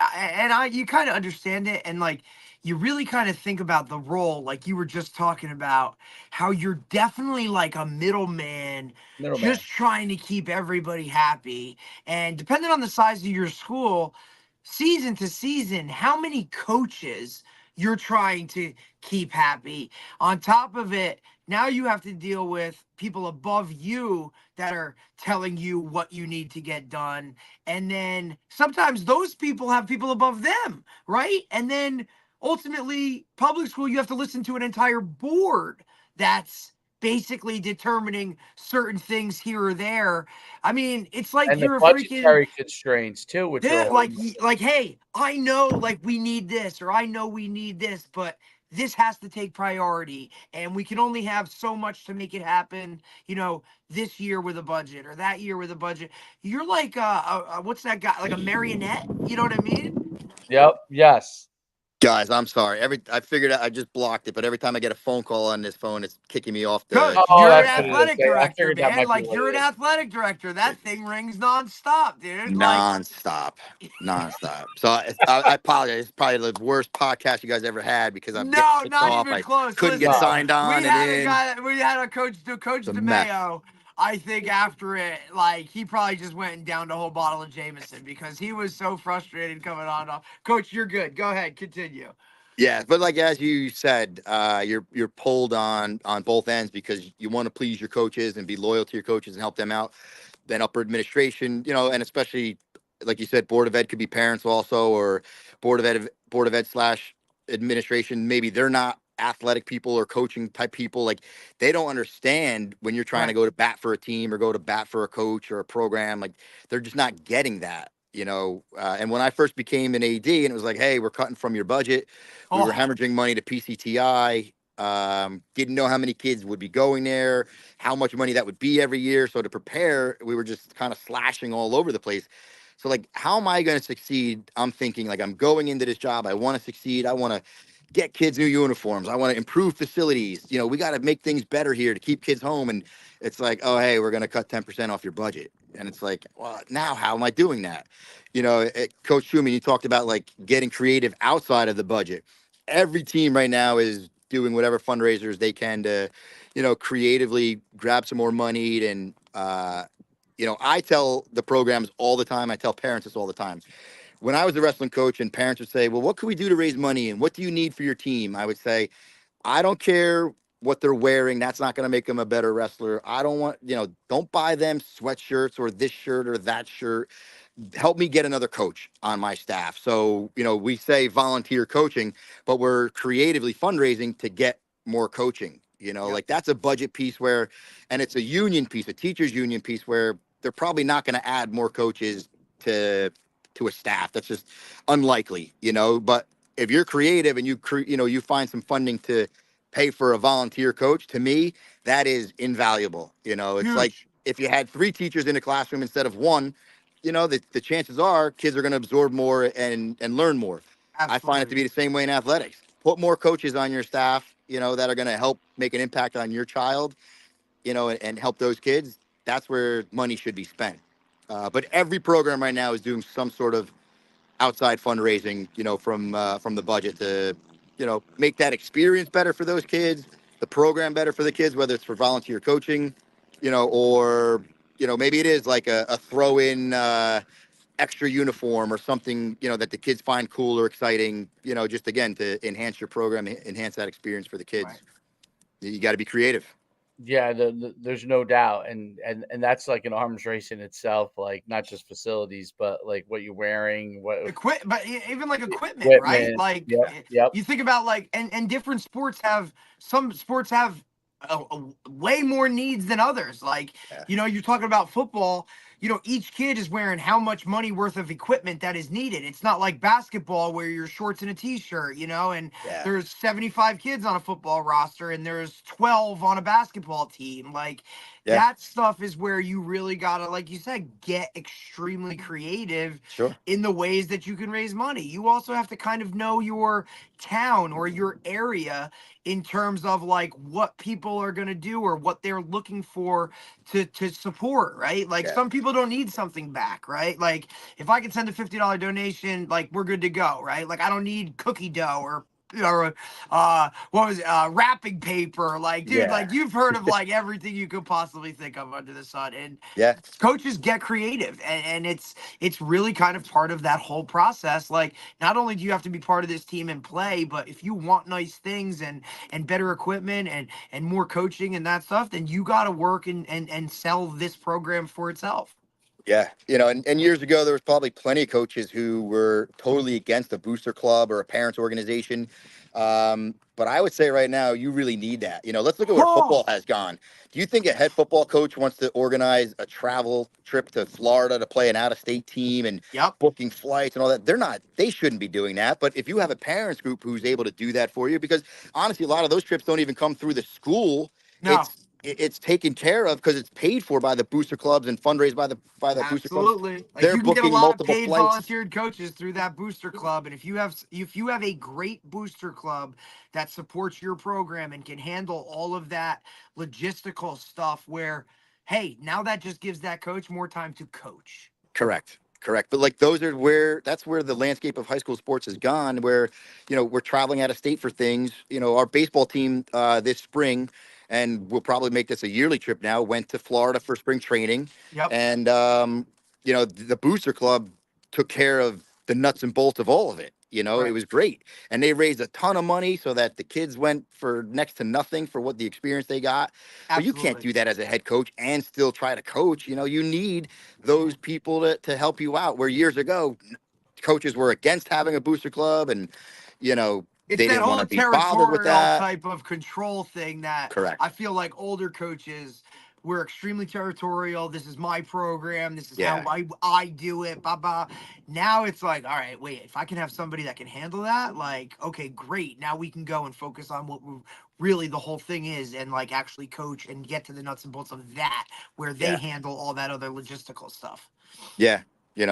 you kind of understand it, and like, you really kind of think about the role, like you were just talking about, how you're definitely like a middleman, middleman. just trying to keep everybody happy. And depending on the size of your school, season to season, how many coaches you're trying to keep happy. On top of it, now you have to deal with people above you that are telling you what you need to get done. And then sometimes those people have people above them, right? And then ultimately, public school, you have to listen to an entire board that's basically determining certain things here or there. I mean, it's like And the you're a freaking budgetary constraints too, which are a yeah, whole like, hey, I know, like, we need this, or I know we need this, but this has to take priority, and we can only have so much to make it happen. This year with a budget, or that year with a budget. You're like, what's that guy? Like a marionette? You know what I mean? Yep, yes. Guys, I'm sorry. I figured out, I just blocked it, but every time I get a phone call on this phone, it's kicking me off the. Coach, Oh, you're an that's what it is. athletic I director, figured that man. might be Like, what you're it an is. athletic director. That thing rings nonstop, dude. Like, Nonstop, nonstop. So I apologize. It's probably the worst podcast you guys ever had because I'm getting no, kicked not off. even I close. couldn't get Listen, No. signed on and in. we had a coach, It's a mess. DeMayo. I think after it, like he probably just went and downed a whole bottle of Jameson because he was so frustrated coming on. Coach, you're good. Go ahead, continue. Yeah, but like as you said, you're pulled on both ends because you want to please your coaches and be loyal to your coaches and help them out. Then upper administration, and especially like you said, board of ed could be parents also, or board of ed slash administration. Maybe they're not athletic people or coaching type people. Like they don't understand when you're trying to Right. go to bat for a team or go to bat for a coach or a program. Like they're just not getting that. And when I first became an AD and it was like, hey, we're cutting from your budget, we were Oh, hemorrhaging money to PCTI. Didn't know how many kids would be going there, how much money that would be every year. So to prepare, we were just kind of slashing all over the place. So like, how am I going to succeed? I'm thinking like, I'm going into this job. I want to succeed. I want to get kids new uniforms. I want to improve facilities. You know, we got to make things better here to keep kids home. And it's like, oh, hey, we're going to cut 10% off your budget. And it's like, well, now how am I doing that? You know, Coach Schuman, you talked about like getting creative outside of the budget. Every team right now is doing whatever fundraisers they can to, you know, creatively grab some more money. And, you know, I tell the programs all the time, I tell parents this all the time. When I was a wrestling coach and parents would say, well, what can we do to raise money? And what do you need for your team? I would say, I don't care what they're wearing. That's not going to make them a better wrestler. I don't want, you know, don't buy them sweatshirts or this shirt or that shirt. Help me get another coach on my staff. So, you know, we say volunteer coaching, but we're creatively fundraising to get more coaching. You know, like that's a budget piece where, and it's a union piece, a teachers union piece where they're probably not going to add more coaches to a staff. That's just unlikely, you know. But if you're creative and you know, you find some funding to pay for a volunteer coach, to me, that is invaluable. You know, it's like Huge. if you had 3 teachers in a classroom instead of 1, you know, the chances are kids are going to absorb more and learn more. I find it to Absolutely. be the same way in athletics. Put more coaches on your staff, you know, that are going to help make an impact on your child, you know, and help those kids. That's where money should be spent. But every program right now is doing some sort of outside fundraising, you know, from the budget to, you know, make that experience better for those kids, the program better for the kids, whether it's for volunteer coaching, you know, or, you know, maybe it is like a throw in extra uniform or something, you know, that the kids find cool or exciting, you know, just again to enhance your program, enhance that experience for the Right. kids. You got to be creative. Yeah, there's no doubt, and that's like an arms race in itself. Like not just facilities, but like what you're wearing, what But even like equipment, right? equipment. Like Yep, yep. you think about like, and different sports have, some sports have way more needs than others. Like, Yeah. you know, you're talking about football. You know, each kid is wearing how much money worth of equipment that is needed. It's not like basketball where you're shorts and a t-shirt, you know, and Yeah. there's 75 kids on a football roster and there's 12 on a basketball team. Like Yeah. that stuff is where you really gotta, like you said, get extremely creative Sure. in the ways that you can raise money. You also have to kind of know your town or your area in terms of like what people are going to do or what they're looking for to support, right? Like Yeah. some people don't need something back, right? Like if I can send a $50 donation, like we're good to go, right? Like I don't need cookie dough or what was it, wrapping paper. Like dude, Yeah. like you've heard of like everything you could possibly think of under the sun. And Yeah. coaches get creative, and it's really kind of part of that whole process. Like not only do you have to be part of this team and play, but if you want nice things and better equipment and more coaching and that stuff, then you got to work and sell this program for itself. Yeah, you know, and years ago there was probably plenty of coaches who were totally against a booster club or a parents organization. But I would say right now you really need that. You know, let's look at where football Oh, has gone. Do you think a head football coach wants to organize a travel trip to Florida to play an out-of-state team and yep, booking flights and all that? They shouldn't be doing that. But if you have a parents group who's able to do that for you, because honestly, a lot of those trips don't even come through the school. no, It's taken care of because it's paid for by the booster clubs and fundraised by the booster clubs. absolutely. Like They're you can get a booking lot of multiple paid flights. volunteered coaches through that booster club, and if you have a great booster club that supports your program and can handle all of that logistical stuff, where hey, now that just gives that coach more time to coach. Correct. Correct. But like that's where the landscape of high school sports has gone, where, you know, we're traveling out of state for things. You know, our baseball team this spring, and we'll probably make this a yearly trip now, went to Florida for spring training. Yep, And, you know, the booster club took care of the nuts and bolts of all of it. You know, it right, was great. And they raised a ton of money so that the kids went for next to nothing for what the experience they got. But you can't absolutely. do that as a head coach and still try to coach. You know, you need those people to help you out, where years ago coaches were against having a booster club and, you know, It's they that didn't want whole to be bothered with territorial that. type of control thing that Correct. I feel like older coaches we're extremely territorial. This is my program. This is Yeah. how I do it. Blah, blah. Now it's like, all right, wait, if I can have somebody that can handle that, like, okay, great. Now we can go and focus on what really the whole thing is, and like actually coach and get to the nuts and bolts of that, where they Yeah. handle all that other logistical stuff. Yeah.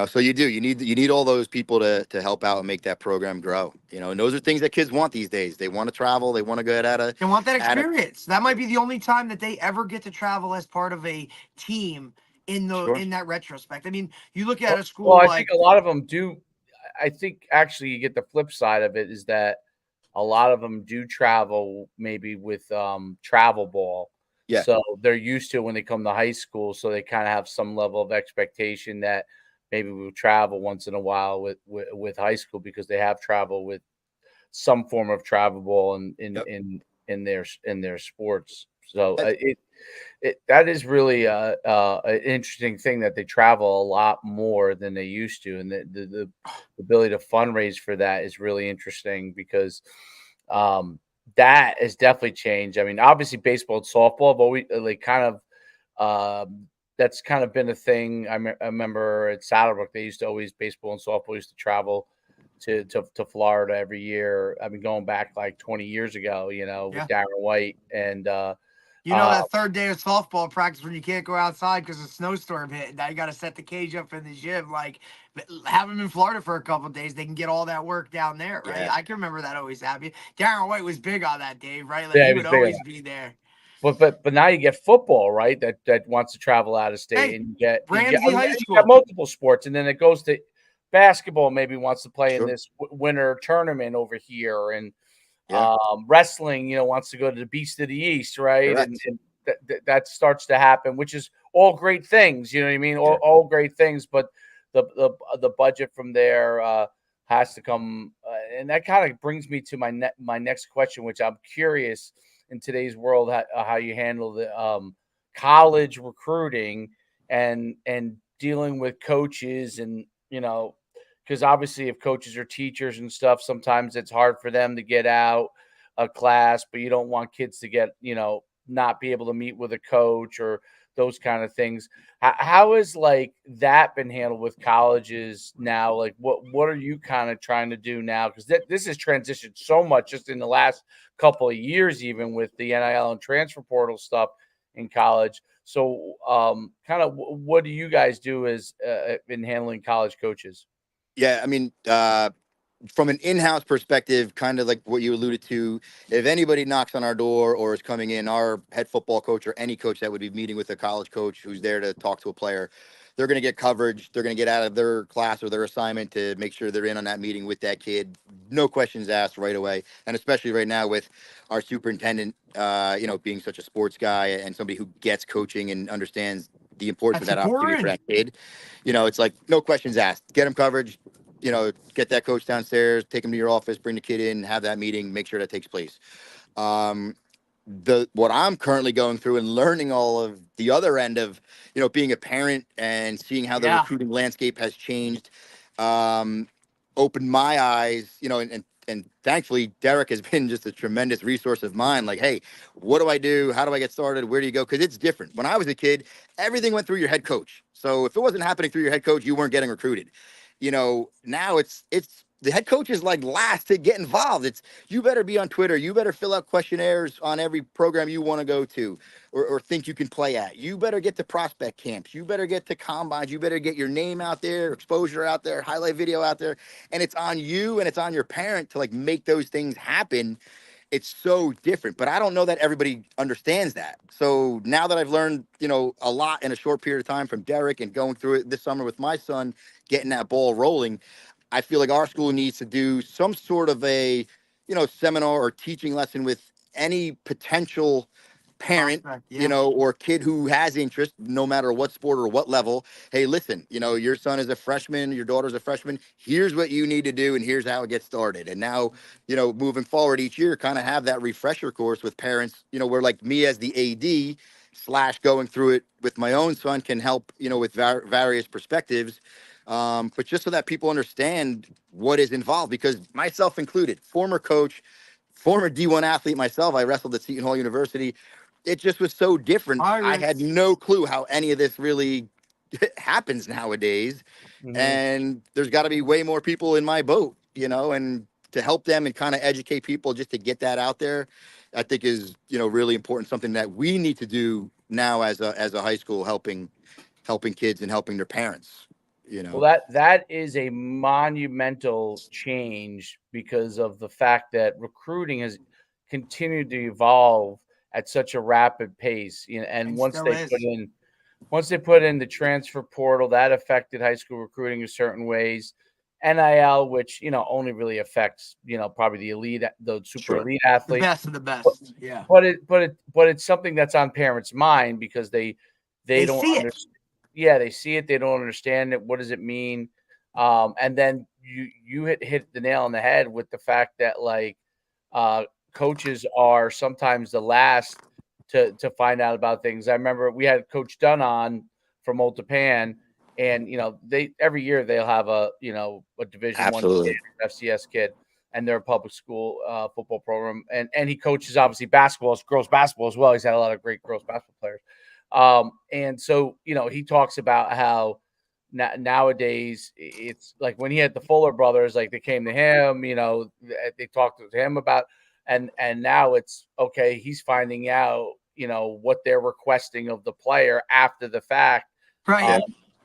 So you need all those people to help out and make that program grow. And those are things that kids want these days. They want to travel. They want to get They want that experience. That might be the only time that they ever get to travel as part of a team Sure. in that retrospect. I mean, you look at a school Well, I like think a lot of them do. I think actually you get the flip side of it is that a lot of them do travel maybe with travel ball. Yeah. So they're used to it when they come to high school. So they kind of have some level of expectation that maybe we'll travel once in a while with high school because they have travel with some form of travel ball in their sports. So that is really an interesting thing that they travel a lot more than they used to, and the ability to fundraise for that is really interesting because that has definitely changed. I mean, obviously, baseball and softball have always like kind of that's kind of been a thing. I remember at Saddlebrook they used to always baseball and softball used to travel to Florida every year. I mean, going back like 20 years ago, with Darren White and that third day of softball practice when you can't go outside because a snowstorm hit. Now you got to set the cage up in the gym. Like, have them in Florida for a couple of days. They can get all that work down there, right? Yeah. I can remember that always happening. Darren White was big on that, Dave, right? Like, Yeah, he he would was big on always that. be there. But now you get football, right? That wants to travel out of state, Hey, and you get High you School. got multiple sports, and then it goes to basketball. Maybe wants to play in Sure. this winter tournament over here, and Yeah. wrestling, wants to go to the Beast of the East, right? Correct. And that starts to happen, which is all great things. You know what I mean? All great things, but the budget from there has to come, and that kind of brings me to my next question, which I'm curious in today's world how you handle the college recruiting and dealing with coaches and because obviously if coaches are teachers and stuff, sometimes it's hard for them to get out a class, but you don't want kids to get, not be able to meet with a coach or those kind of things. How is like that been handled with colleges now? Like what are you kind of trying to do now? Because this has transitioned so much just in the last couple of years, even with the NIL and transfer portal stuff in college. So kind of what do you guys do as in handling college coaches? Yeah, I mean, from an in-house perspective, kind of like what you alluded to, if anybody knocks on our door or is coming in, our head football coach or any coach that would be meeting with a college coach who's there to talk to a player, they're going to get coverage. They're going to get out of their class or their assignment to make sure they're in on that meeting with that kid. No questions asked right away. And especially right now with our superintendent, being such a sports guy and somebody who gets coaching and understands the importance of that opportunity for that kid. It's like no questions asked. Get him coverage. Get that coach downstairs, take him to your office, bring the kid in, have that meeting, make sure that takes place. What I'm currently going through and learning all of the other end of, being a parent and seeing how the recruiting landscape has changed, opened my eyes, and thankfully Derek has been just a tremendous resource of mine. Like, hey, what do I do? How do I get started? Where do you go? Because it's different. When I was a kid, everything went through your head coach. So if it wasn't happening through your head coach, you weren't getting recruited. Now it's the head coach is like last to get involved. It's you better be on Twitter. You better fill out questionnaires on every program you want to go to or think you can play at. You better get to prospect camps. You better get to combines. You better get your name out there, exposure out there, highlight video out there. And it's on you and it's on your parent to like make those things happen. It's so different, but I don't know that everybody understands that. So now that I've learned, a lot in a short period of time from Derek and going through it this summer with my son, getting that ball rolling, I feel like our school needs to do some sort of a, seminar or teaching lesson with any potential parent, or kid who has interest, no matter what sport or what level. Hey, listen, your son is a freshman, your daughter's a freshman. Here's what you need to do, and here's how it gets started. And now, moving forward each year, kind of have that refresher course with parents, where like me as the AD / going through it with my own son can help, with various perspectives. But just so that people understand what is involved, because myself included, former coach, former D1 athlete myself, I wrestled at Seton Hall University. it just was so different. I Pirates. had no clue how any of this really happens nowadays. And there's got to be way more people in my boat, and to help them and kind of educate people just to get that out there, I think is, really important. Something that we need to do now as a high school, helping kids and helping their parents, Well, that is a monumental change because of the fact that recruiting has continued to evolve at such a rapid pace. And once they put in the transfer portal, that affected high school recruiting in certain ways. NIL, which only really affects probably the elite, the super elite athletes, the best of the best. Yeah, but it's something that's on parents' mind because they don't see understand. Yeah, they see it. They don't understand it. What does it mean? And then you hit the nail on the head with the fact that coaches are sometimes the last to find out about things. I remember we had Coach Dunn on from Old Japan, and they every year they'll have a Division I kid, FCS kid, and they're a public school football program, and he coaches obviously basketball, girls basketball as well. He's had a lot of great girls basketball players. And so, he talks about how nowadays it's like when he had the Fuller brothers, like they came to him, they talked to him about, and now it's okay. He's finding out, what they're requesting of the player after the fact. Right.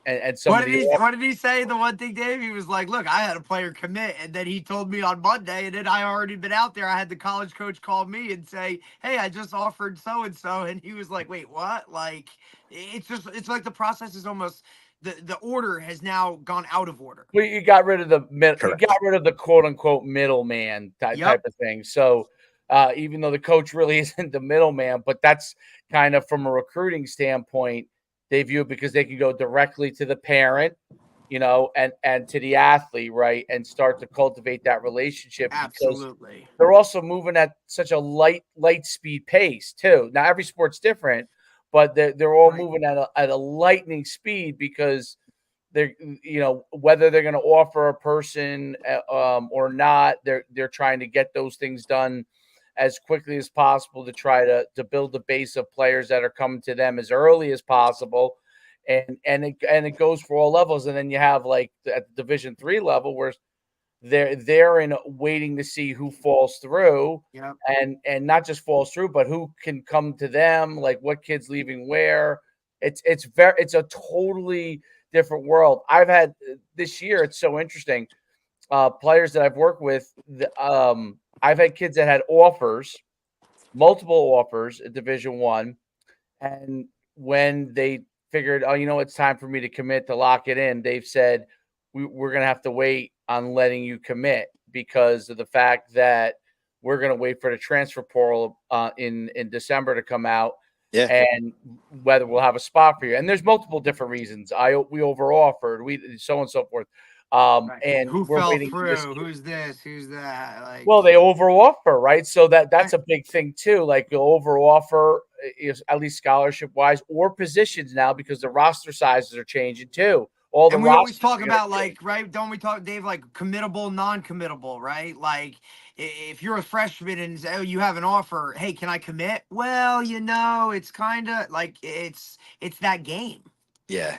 And what did he say? The one thing, Dave, he was like, look, I had a player commit, and then he told me on Monday, and then I already been out there. I had the college coach call me and say, hey, I just offered so-and-so. And he was like, wait, what? Like, it's like the process is almost, the order has now gone out of order. Well, you got rid of the quote unquote middleman type of thing. So even though the coach really isn't the middleman, but that's kind of from a recruiting standpoint, they view it because they can go directly to the parent, and to the athlete, right, and start to cultivate that relationship. Absolutely. Because they're also moving at such a light speed pace too. Now every sport's different, but they're all moving at a lightning speed because they're whether they're going to offer a person or not, they're trying to get those things done as quickly as possible to try to build a base of players that are coming to them as early as possible. And it goes for all levels. And then you have at the Division III level where they're in waiting to see who falls through, and not just falls through, but who can come to them, like what kid's leaving where. It's a totally different world. I've had this year, it's so interesting. Players that I've worked with, I've had kids that had multiple offers at Division I, and when they figured, it's time for me to commit to lock it in, they've said, we're going to have to wait on letting you commit because of the fact that we're going to wait for the transfer portal in December to come out, and whether we'll have a spot for you. And there's multiple different reasons. We overoffered, so on and so forth. And who we're fell waiting through? Who's this? Who's that? Well, they overoffer, right? So that's a big thing too. Like you'll overoffer, is at least scholarship wise, or positions now because the roster sizes are changing too. And we always talk about right? Don't we talk, Dave, like committable, non-committable, right? Like if you're a freshman and you have an offer, hey, can I commit? Well, it's kind of like it's that game. Yeah.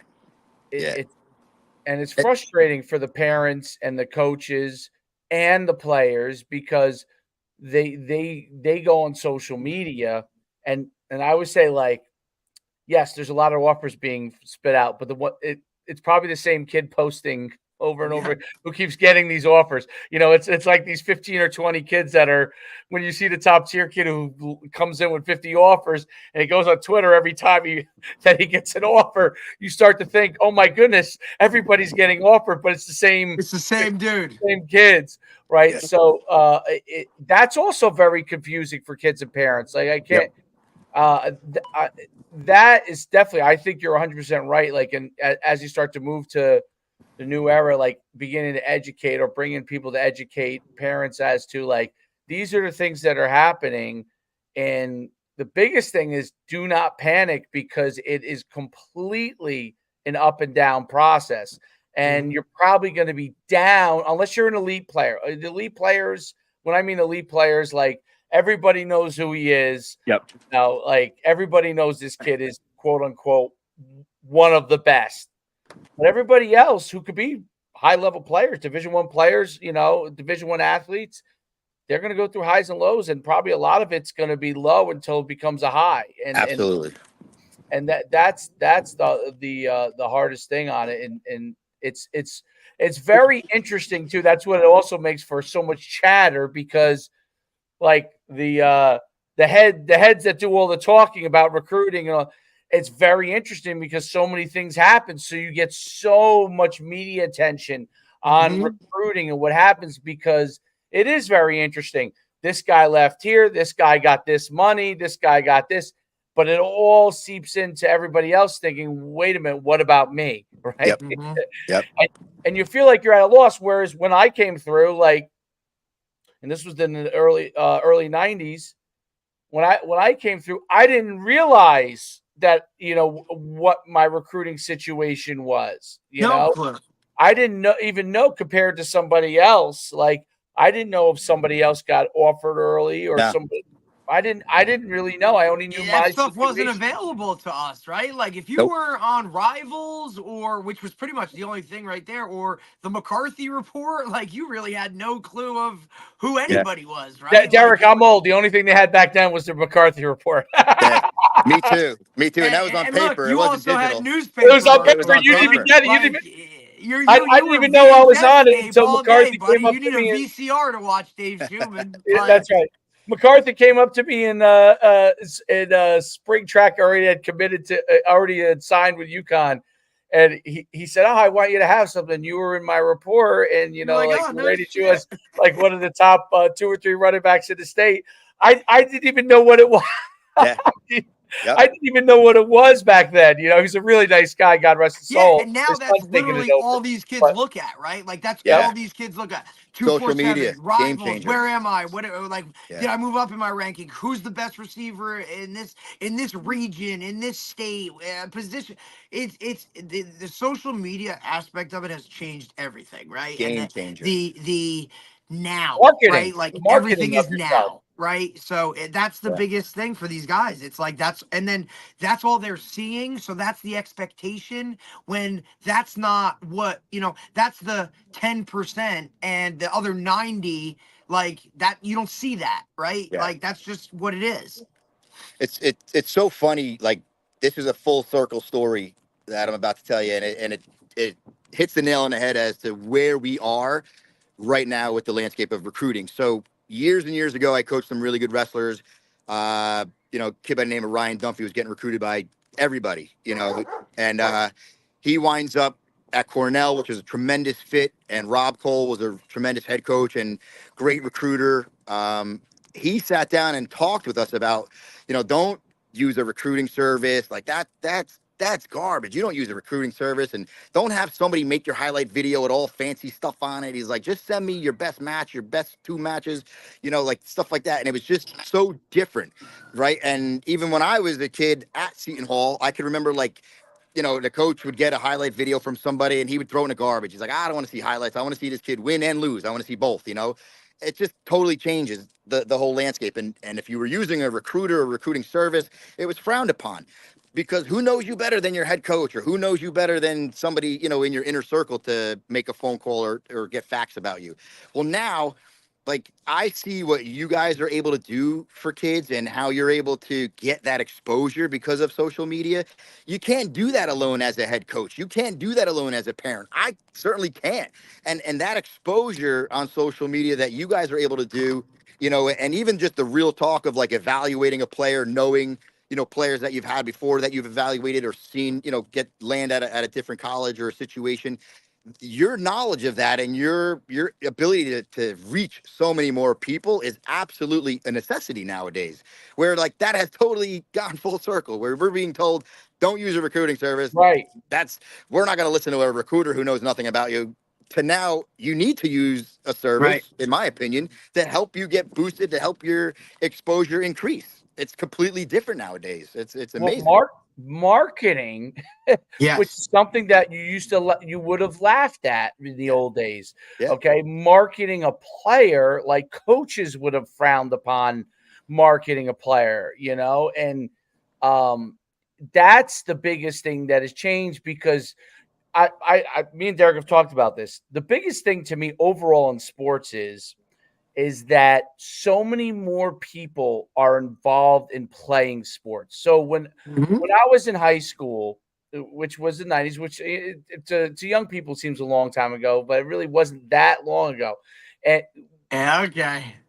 And it's frustrating for the parents and the coaches and the players because they go on social media and I would say yes, there's a lot of offers being spit out, but it's probably the same kid posting over and over who keeps getting these offers. It's like these 15 or 20 kids that are, when you see the top tier kid who comes in with 50 offers and he goes on Twitter every time that he gets an offer, you start to think, oh my goodness, everybody's getting offered, but it's the same dude, same kids, right? Yeah. So that's also very confusing for kids and parents. Like I can't, that is definitely, I think you're 100% right. As you start to move to the new era, beginning to educate or bringing people to educate parents as to these are the things that are happening. And the biggest thing is do not panic because it is completely an up and down process. And you're probably going to be down unless you're an elite player. The elite players, when I mean elite players, Everybody knows who he is. Yep. Now, like everybody knows this kid is quote unquote one of the best. But everybody else who could be high level players, Division I players, Division I athletes, they're going to go through highs and lows, and probably a lot of it's going to be low until it becomes a high. Absolutely. And that's the hardest thing on it, and it's very interesting too. That's what it also makes for so much chatter, because like the heads that do all the talking about recruiting and all, it's very interesting because so many things happen. So you get so much media attention on recruiting and what happens, because it is very interesting. This guy left here. This guy got this money. This guy got this. But it all seeps into everybody else thinking, wait a minute, what about me? Right? Yep. Yep. And you feel like you're at a loss. Whereas when I came through, like, and this was in the early 90s, when I came through, I didn't realize that, what my recruiting situation was. I didn't even know compared to somebody else. Like, I didn't know if somebody else got offered early or somebody. I didn't really know. I only knew my stuff wasn't available to us, right? Like if you were on Rivals, or which was pretty much the only thing right there, or the McCarthy Report, like you really had no clue of who anybody was, right? Derek, I'm old. The only thing they had back then was the McCarthy Report. Me too. And that was on paper. Look, it wasn't digital. Had newspaper. It was on paper. You didn't even get it. I didn't even know I was on it until McCarthy came up to me. You need a VCR to watch Dave Schuman. That's right. McCarthy came up to me in spring track. Already had signed with UConn, and he said, "Oh, I want you to have something. You were in my report, and rated you as like one of the top 2 or 3 running backs in the state." I didn't even know what it was. Yeah. Yep. I didn't even know what it was back then. He's a really nice guy. God rest his soul. Yeah, and now that's literally all these kids look at, right? Like that's all these kids look at. Social media, Rivals, game changer. Where am I? What did I move up in my ranking? Who's the best receiver in this region, in this state position? It's the social media aspect of it has changed everything, right? Game changer. The now, marketing, right? Like everything is now. Right. So that's the biggest thing for these guys. It's like that's all they're seeing. So that's the expectation, when that's not what, that's the 10%, and the other 90, like that, you don't see that. Right. Yeah. Like that's just what it is. It's so funny. Like, this is a full circle story that I'm about to tell you. And it hits the nail on the head as to where we are right now with the landscape of recruiting. So, years and years ago, I coached some really good wrestlers. Kid by the name of Ryan Dunphy was getting recruited by everybody, and he winds up at Cornell, which is a tremendous fit. And Rob Cole was a tremendous head coach and great recruiter. He sat down and talked with us about, don't use a recruiting service like that. That's garbage. You don't use a recruiting service, and don't have somebody make your highlight video with all fancy stuff on it. He's like, just send me your best match, your best 2 matches, like stuff like that. And it was just so different, right? And even when I was a kid at Seton Hall, I could remember the coach would get a highlight video from somebody and he would throw in the garbage. He's like, I don't want to see highlights. I want to see this kid win and lose. I want to see both, It just totally changes the whole landscape. And if you were using a recruiter or recruiting service, it was frowned upon. Because who knows you better than your head coach, or who knows you better than somebody, in your inner circle to make a phone call or get facts about you. Well, now, like, I see what you guys are able to do for kids and how you're able to get that exposure because of social media. You can't do that alone as a head coach. You can't do that alone as a parent. I certainly can't. And that exposure on social media that you guys are able to do, and even just the real talk of like evaluating a player, knowing players that you've had before that you've evaluated or seen, land at a different college or a situation. Your knowledge of that and your ability to reach so many more people is absolutely a necessity nowadays, where like that has totally gone full circle, where we're being told, don't use a recruiting service. Right. We're not going to listen to a recruiter who knows nothing about you. To now, you need to use a service, in my opinion, to help you get boosted, to help your exposure increase. It's completely different nowadays. It's amazing. Well, marketing, which is something that you would have laughed at in the old days. Yeah. Okay, marketing a player, like coaches would have frowned upon marketing a player, and that's the biggest thing that has changed, because me and Derek have talked about this. The biggest thing to me overall in sports is that so many more people are involved in playing sports. So when I was in high school, which was the 90s, which to young people seems a long time ago, but it really wasn't that long ago. And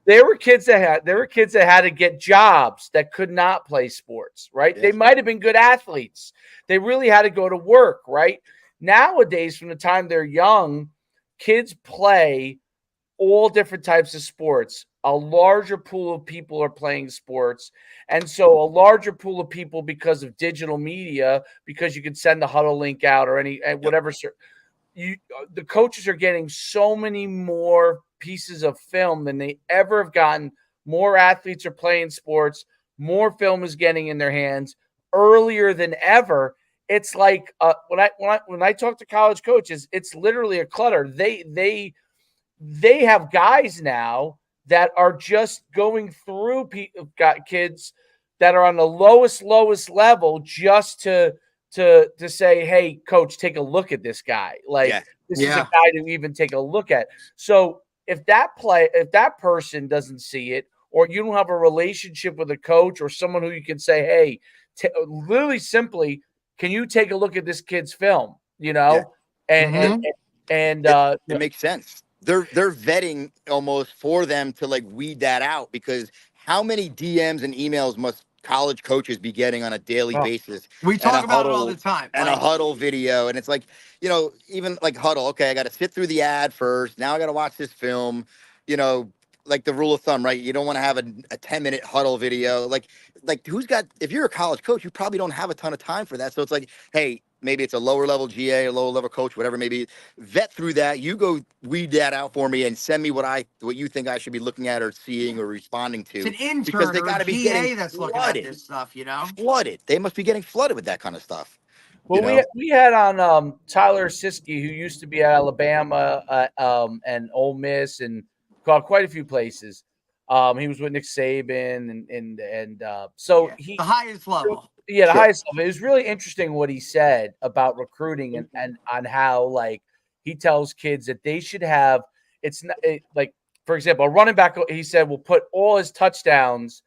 there were kids that had to get jobs that could not play sports, right? Yes. They might have been good athletes. They really had to go to work, right? Nowadays, from the time they're young, kids play all different types of sports. A larger pool of people are playing sports. And so a larger pool of people, because of digital media, because you can send the huddle link out or whatever. The coaches are getting so many more pieces of film than they ever have gotten. More athletes are playing sports. More film is getting in their hands earlier than ever. It's like when I talk to college coaches, it's literally a clutter. They have guys now that are just going through got kids that are on the lowest level just to say, hey, coach, take a look at this guy. This is a guy to even take a look at. So if that person doesn't see it, or you don't have a relationship with a coach or someone who you can say, hey, literally simply, can you take a look at this kid's film? And it makes sense. They're vetting almost for them to weed that out, because how many DMs and emails must college coaches be getting on a daily basis? We talk about it all the time. And a huddle video. And it's even like huddle. Okay, I got to sit through the ad first. Now I got to watch this film. Like the rule of thumb, right? You don't want to have a 10-minute huddle video. If you're a college coach, you probably don't have a ton of time for that. So it's hey, maybe it's a lower level GA, a lower level coach, whatever, maybe vet through that. You go weed that out for me and send me what you think I should be looking at or seeing or responding to. It's an intern because they got to be getting that's looking at this stuff, flooded. They must be getting flooded with that kind of stuff. Well, we had on Tyler Siskey, who used to be at Alabama and Ole Miss and quite a few places. He was with Nick Saban and so the highest level. Yeah, the highest level. It was really interesting what he said about recruiting and on how he tells kids that they should have. It's not for example, a running back. He said will put all his touchdowns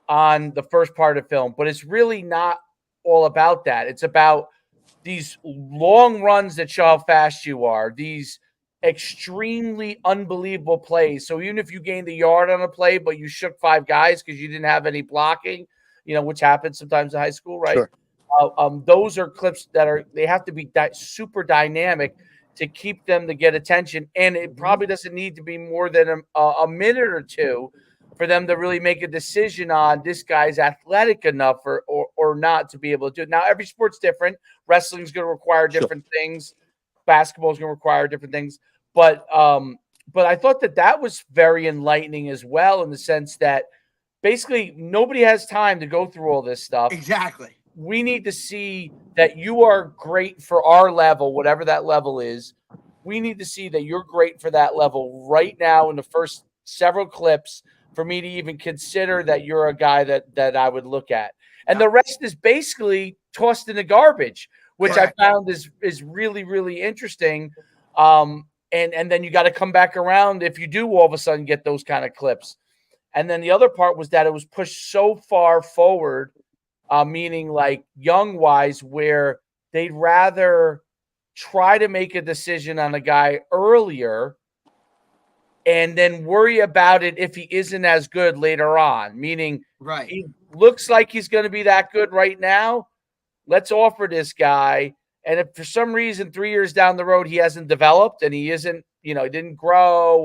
on the first part of film, but it's really not all about that. It's about these long runs that show how fast you are. These extremely unbelievable plays. So even if you gained a yard on a play, but you shook 5 guys because you didn't have any blocking, which happens sometimes in high school, right? Sure. Those are clips they have to be super dynamic to keep them to get attention. And it probably doesn't need to be more than a minute or two for them to really make a decision on this guy's athletic enough or not to be able to do it. Now, every sport's different. Wrestling is going to require different things. Basketball is going to require different things. But I thought that was very enlightening as well, in the sense that basically nobody has time to go through all this stuff. Exactly. We need to see that you are great for our level, whatever that level is. We need to see that you're great for that level right now in the first several clips for me to even consider that you're a guy that I would look at. And the rest is basically tossed in the garbage, which I found is really, really interesting. And then you got to come back around if you do all of a sudden get those kind of clips. And then the other part was that it was pushed so far forward, meaning young wise, where they'd rather try to make a decision on a guy earlier and then worry about it if he isn't as good later on, meaning he looks like he's going to be that good right now. Let's offer this guy. And if for some reason 3 years down the road he hasn't developed and he isn't, he didn't grow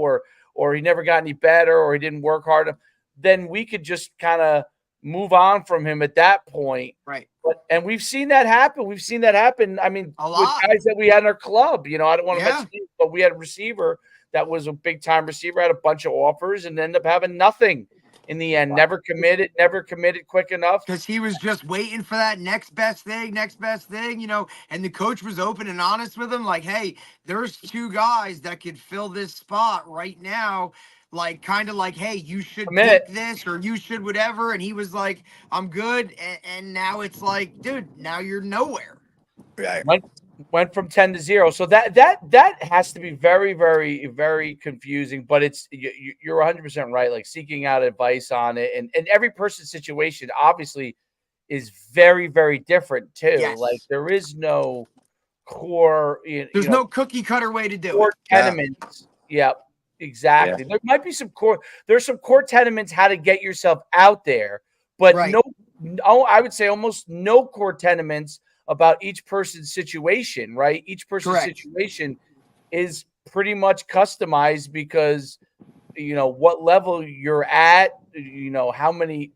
or he never got any better or he didn't work hard, then we could just kind of move on from him at that point. Right. And we've seen that happen. I mean, with guys that we had in our club, I don't want to mention it, but we had a receiver that was a big time receiver, had a bunch of offers and ended up having nothing in the end. Never committed quick enough. Because he was just waiting for that next best thing, and the coach was open and honest with him, like, hey, there's 2 guys that could fill this spot right now. Like, kind of like, hey, you should take this or you should whatever. And he was like, I'm good. And now it's like, dude, now you're nowhere. Right. Went from 10 to 0. So that has to be very, very, very confusing. But you're 100% right. Like, seeking out advice on it, and every person's situation obviously is very, very different too. Yes. Like, there is no core. There's no cookie cutter way to do core it. tenements. Yep, exactly. Yeah. There might be some core. There's some core tenements how to get yourself out there, but Right. I would say almost no core tenements about each person's situation, right? Each person's situation is pretty much customized because, what level you're at, how many,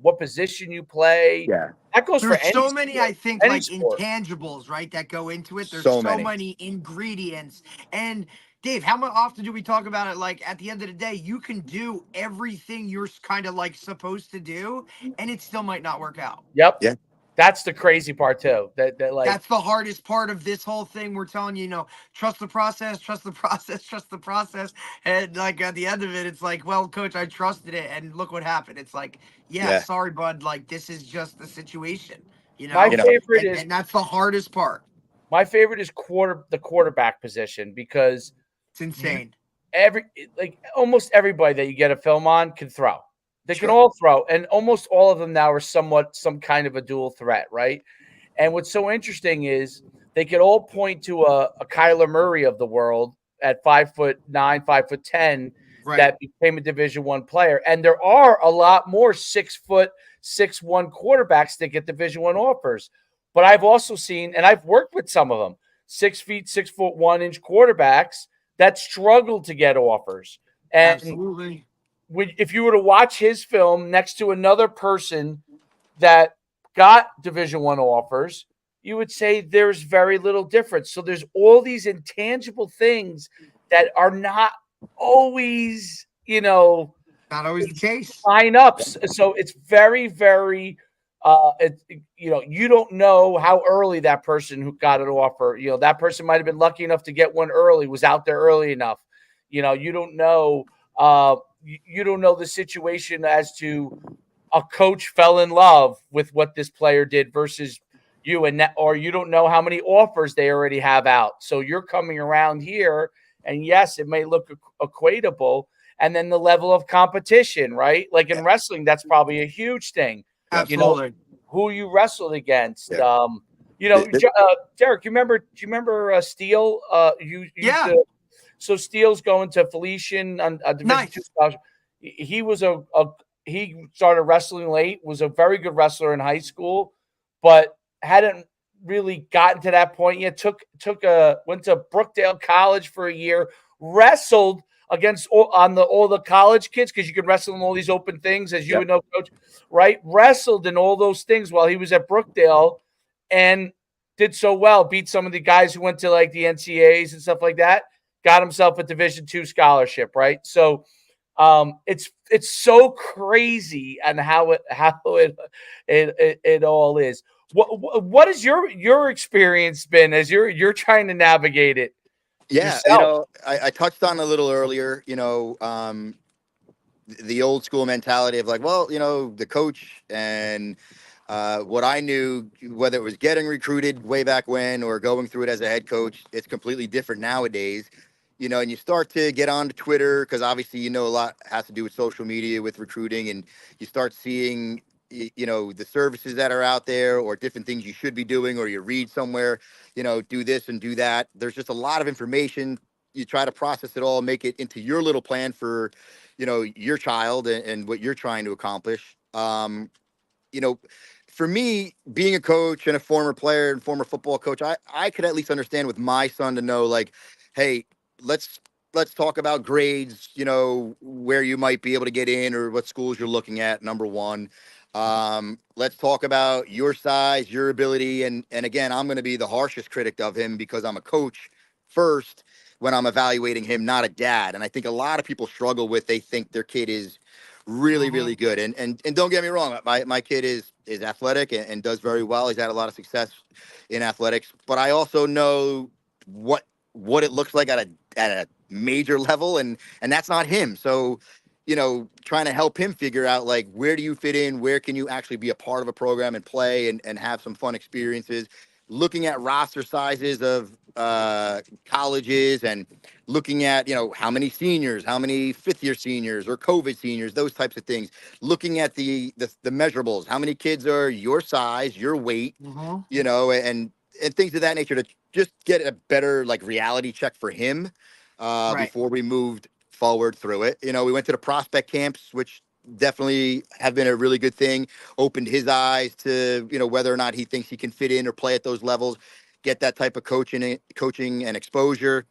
what position you play. Yeah. That goes There's for any so many, sport, I think, like sport. intangibles, right, that go into it. There's So so many. many ingredients. And Dave, how often do we talk about it? Like, at the end of the day, you can do everything you're kind of like supposed to do, and it still might not work out. Yep. Yeah. That's the crazy part too. That like, that's the hardest part of this whole thing. We're telling you, trust the process, trust the process, trust the process. And like at the end of it, it's like, well, coach, I trusted it, and look what happened. It's like, yeah. Sorry, bud. Like, this is just the situation. My favorite is, and that's the hardest part. My favorite is the quarterback position, because it's insane. Almost everybody that you get a film on can throw. They can all throw, and almost all of them now are some kind of a dual threat, right? And what's so interesting is they could all point to a Kyler Murray of the world at 5'9", 5'10", that became a Division I player. And there are a lot more 6'6", 6'1" quarterbacks that get Division I offers. But I've also seen, and I've worked with some of them, 6 feet, 6'1" quarterbacks that struggle to get offers. And absolutely. If you were to watch his film next to another person that got Division I offers, you would say there's very little difference. So there's all these intangible things that are not always, not always the case. Line up. So it's very, very, you don't know how early that person who got an offer, that person might have been lucky enough to get one early, was out there early enough. You don't know. You don't know the situation as to a coach fell in love with what this player did versus you, or you don't know how many offers they already have out. So you're coming around here, and yes, it may look equatable. And then the level of competition, right? Like in wrestling, that's probably a huge thing. Absolutely. Who you wrestled against. Yeah. Derek, do you remember Steele? So Steele's going to Felician on Division II. He was he started wrestling late, was a very good wrestler in high school, but hadn't really gotten to that point yet. Went to Brookdale College for a year, wrestled against all the college kids, because you could wrestle in all these open things, as you would know, coach, right? Wrestled in all those things while he was at Brookdale, and did so well, beat some of the guys who went to like the NCAAs and stuff like that. Got himself a Division II scholarship, right? So it's so crazy and how it all is. What has your experience been as you're trying to navigate it? Yeah, yourself? I touched on a little earlier, the old school mentality of like, well, the coach and what I knew, whether it was getting recruited way back when or going through it as a head coach, it's completely different nowadays. And you start to get onto Twitter, because obviously, a lot has to do with social media with recruiting, and you start seeing, the services that are out there or different things you should be doing, or you read somewhere, do this and do that. There's just a lot of information. You try to process it all, make it into your little plan for, your child and what you're trying to accomplish. For me, being a coach and a former player and former football coach, I could at least understand with my son to know, like, hey, let's talk about grades, where you might be able to get in or what schools you're looking at, number one. Let's talk about your size, your ability. And again, I'm going to be the harshest critic of him because I'm a coach first when I'm evaluating him, not a dad. And I think a lot of people struggle with, they think their kid is really, really good. And don't get me wrong, my kid is athletic and does very well. He's had a lot of success in athletics, but I also know what it looks like at a major level, and that's not him. So, trying to help him figure out, like, where do you fit in, where can you actually be a part of a program and play and have some fun experiences, looking at roster sizes of colleges and looking at, how many seniors, how many fifth-year seniors or COVID seniors, those types of things, looking at the measurables, how many kids are your size, your weight, and things of that nature, to just get a better, like, reality check for him Right. before we moved forward through it. We went to the prospect camps, which definitely have been a really good thing, opened his eyes to, whether or not he thinks he can fit in or play at those levels, get that type of coaching and exposure.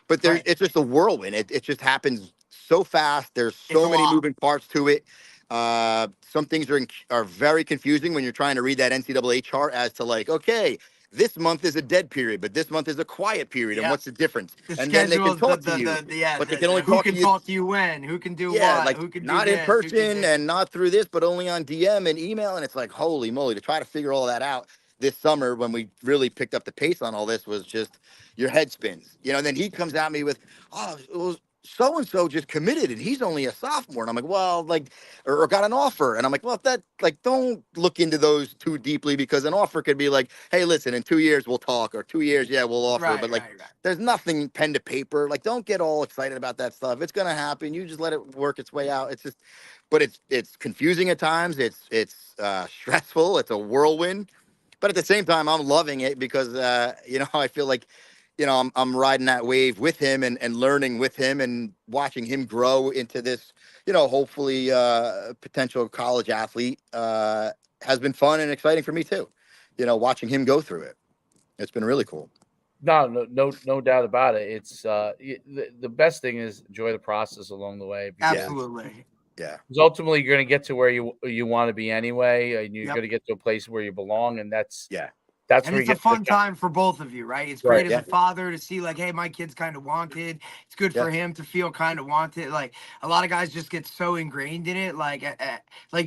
But it's just a whirlwind. It just happens so fast. There's so many moving parts to it. Some things are very confusing when you're trying to read that NCAA chart as to, like, okay, this month is a dead period, but this month is a quiet period, and what's the difference? The And then they can schedules, talk to you, but they can only who talk can to you. talk to you when, who can do Yeah, what, like, who can do not in this, who can person do. and not through this, but only on DM and email. And it's like, holy moly, to try to figure all that out this summer when we really picked up the pace on all this was just, your head spins. And then he comes at me with, oh, it was so-and-so just committed and he's only a sophomore. And I'm like, well, like, or got an offer. And I'm like, well, don't look into those too deeply, because an offer could be like, hey, listen, in 2 years we'll talk, or 2 years, yeah, we'll offer. Right, but, like, right. there's nothing pen to paper. Like, don't get all excited about that stuff. It's going to happen. You just let it work its way out. It's just, but it's confusing at times. It's stressful. It's a whirlwind. But at the same time, I'm loving it because, I feel like, I'm riding that wave with him and learning with him and watching him grow into this, hopefully potential college athlete has been fun and exciting for me too. Watching him go through it. It's been really cool. No doubt about it. It's the best thing is enjoy the process along the way. Absolutely. Yeah. Because ultimately you're going to get to where you want to be anyway, and you're going to get to a place where you belong, and that's And where it's you a get fun time for both of you, right? It's great as a father to see, like, hey, my kid's kind of wanted. It's good for him to feel kind of wanted. Like, a lot of guys just get so ingrained in it. Like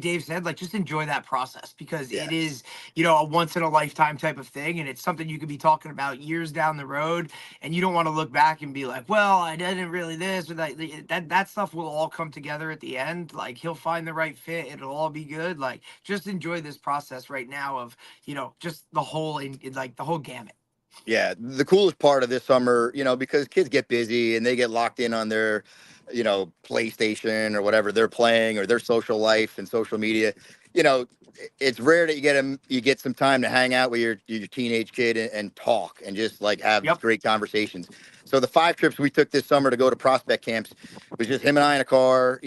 Dave said, like, just enjoy that process, because it is, a once in a lifetime type of thing. And it's something you could be talking about years down the road. And you don't want to look back and be like, well, I didn't really this or that stuff will all come together at the end. Like, he'll find the right fit. It'll all be good. Like, just enjoy this process right now of, just the whole, like the whole gamut. Yeah, the coolest part of this summer, because kids get busy and they get locked in on their, PlayStation or whatever they're playing, or their social life and social media. It's rare that you get some time to hang out with your teenage kid and talk and just, like, have great conversations. So the 5 trips we took this summer to go to prospect camps was just him and I in a car,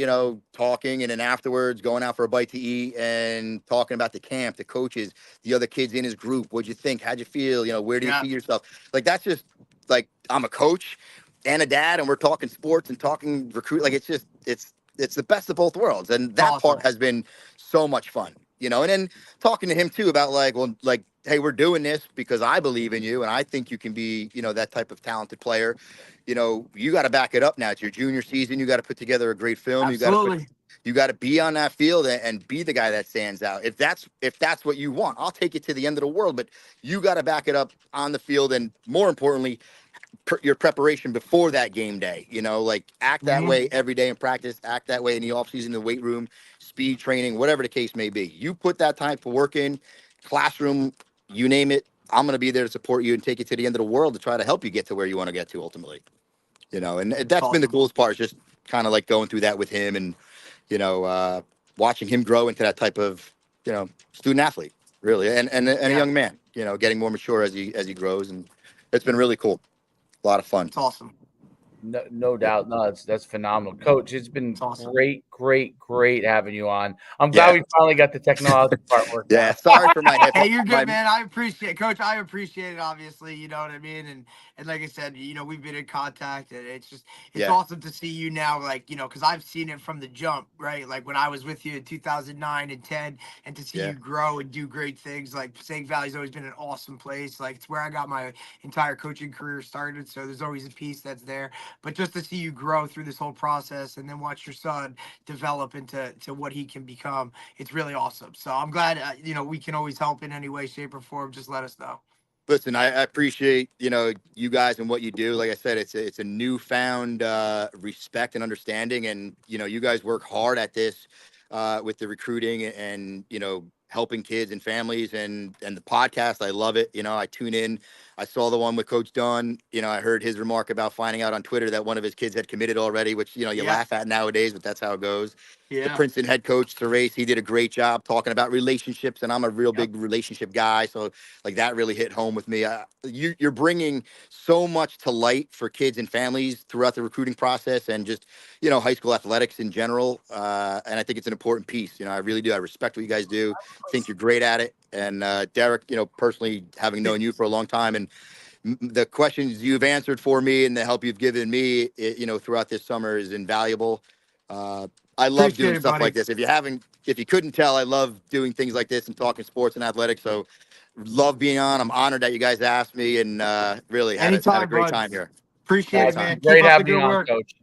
talking, and then afterwards going out for a bite to eat and talking about the camp, the coaches, the other kids in his group. What'd you think? How'd you feel? Where do you see yourself? Like, that's just, like, I'm a coach and a dad, and we're talking sports and talking recruit. Like, it's the best of both worlds. And that part has been so much fun, and then talking to him too about, like, well, like, hey, we're doing this because I believe in you and I think you can be, that type of talented player. You got to back it up now. It's your junior season. You got to put together a great film. Absolutely. You got to be on that field and be the guy that stands out. If that's what you want, I'll take it to the end of the world, but you got to back it up on the field. And more importantly, your preparation before that game day, like, act that way every day in practice, act that way in the off season, the weight room, speed training, whatever the case may be. You put that time for work in, classroom, you name it. I'm going to be there to support you and take it to the end of the world to try to help you get to where you want to get to ultimately, and that's been the coolest part, is just kind of like going through that with him and, watching him grow into that type of, student athlete, really. And a young man, getting more mature as he grows. And it's been really cool. A lot of fun. It's awesome. No doubt. No, that's phenomenal, Coach. It's been awesome. Great having you on. I'm glad we finally got the technology part worked out. Sorry for my hip. Hey, you're good, man. I appreciate it, Coach. I appreciate it, obviously. You know what I mean? And like I said, we've been in contact, and it's awesome to see you now, like, because I've seen it from the jump, right? Like, when I was with you in 2009 and 10, and to see you grow and do great things. Like, Passaic Valley's always been an awesome place. Like, it's where I got my entire coaching career started. So there's always a piece that's there. But just to see you grow through this whole process, and then watch your son develop into what he can become. It's really awesome. So I'm glad, we can always help in any way, shape, or form. Just let us know. Listen, I appreciate, you guys and what you do. Like I said, it's a newfound respect and understanding. And, you guys work hard at this with the recruiting and, helping kids and families and the podcast. I love it. I tune in. I saw the one with Coach Dunn. I heard his remark about finding out on Twitter that one of his kids had committed already, which, you laugh at nowadays, but that's how it goes. The Princeton head coach, Therese, he did a great job talking about relationships, and I'm a real big relationship guy. So like that really hit home with me. You're bringing so much to light for kids and families throughout the recruiting process and just, high school athletics in general. And I think it's an important piece. I really do. I respect what you guys do. I think you're great at it. And Derek, personally having known you for a long time and the questions you've answered for me and the help you've given me, throughout this summer is invaluable. I love doing stuff like this. If you couldn't tell, I love doing things like this and talking sports and athletics. So love being on. I'm honored that you guys asked me and really had a great time here. Appreciate it, man. Great Keep up the having good you on, Work. Coach.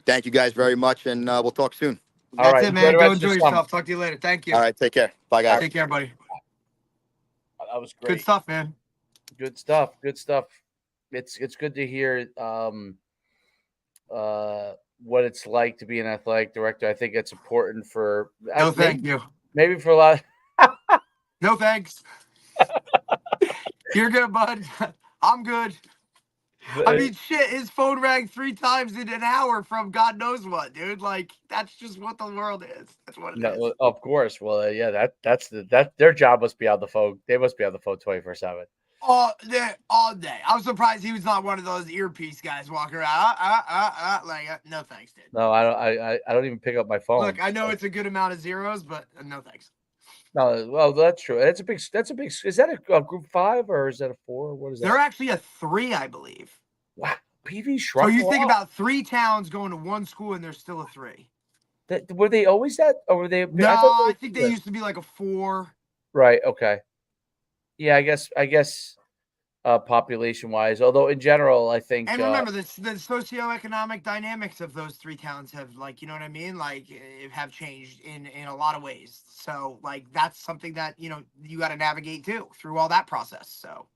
Thank you guys very much. And we'll talk soon. That's it, man. Go enjoy yourself. Talk to you later. Thank you. All right. Take care. Bye, guys. Take care, buddy. That was great. Good stuff, man. Good stuff. It's good to hear what it's like to be an athletic director. I think it's important for thank you. Maybe for a lot No thanks. You're good, bud. I'm good. I mean, shit, his phone rang 3 times in an hour from God knows what, dude. Like, that's just what the world is. That's what it is. Of course. Well, yeah, that's their job must be on the phone. They must be on the phone 24/7. All day. I was surprised he was not one of those earpiece guys walking around. No thanks, dude. No, I don't even pick up my phone. Look, I know it's a good amount of zeros, but no thanks. No, well, that's true. That's a big. Is that a group 5 or is that a 4? What is that? They're actually a 3, I believe. Wow, PV shrunk. So you think about 3 towns going to 1 school, and there's still a 3. Were they always that, or were they? No, I think they used to be like a 4. Right. Okay. Yeah, I guess. Population wise, although in general, I think. And remember, the socioeconomic dynamics of those 3 towns have, like, you know what I mean? Like, have changed in a lot of ways. So, like, that's something that, you got to navigate too through all that process. So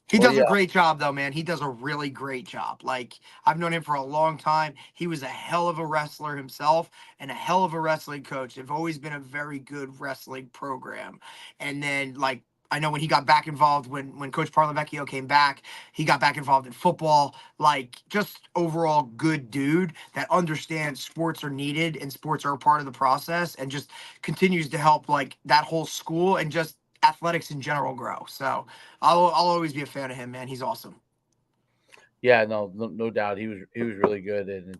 he does a great job, though, man. He does a really great job. Like, I've known him for a long time. He was a hell of a wrestler himself and a hell of a wrestling coach. They've always been a very good wrestling program. And then, like, I know when he got back involved, when Coach Parlavecchio came back, he got back involved in football. Like, just overall good dude that understands sports are needed and sports are a part of the process and just continues to help, like, that whole school and just athletics in general grow. So I'll always be a fan of him, man. He's awesome. Yeah, no doubt. He was really good, and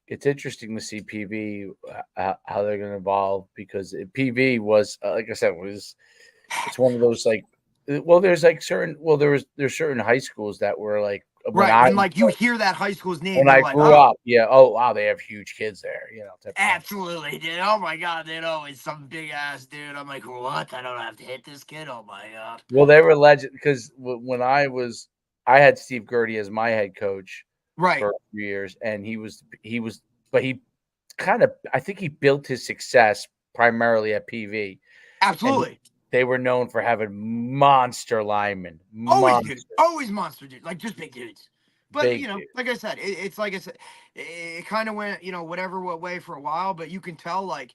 it's interesting to see PV how they're going to evolve, because PV was like I said, it's one of those, like, well, there's certain high schools that were like right, and like you hear that high school's name when I grew up. Yeah, oh wow, they have huge kids there. Absolutely, dude. Oh my god, they'd always some big ass dude. I'm like, what? I don't have to hit this kid. Oh my god. Well, they were legend because when I had Steve Gertie as my head coach. Right. For a few years, and but he kind of, I think he built his success primarily at PV. Absolutely. They were known for having monster linemen. Always monster dudes, like just big dudes. But like I said, it's like I said, it kind of went, whatever way for a while, but you can tell, like,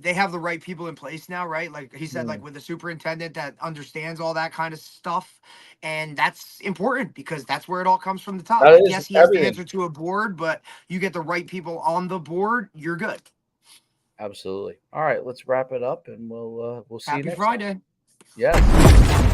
they have the right people in place now, right? Like he said, like with a superintendent that understands all that kind of stuff. And that's important because that's where it all comes from the top. Like, yes, he has to answer to a board, but you get the right people on the board, you're good. Absolutely. All right, let's wrap it up and we'll see you next Friday. time. Yeah.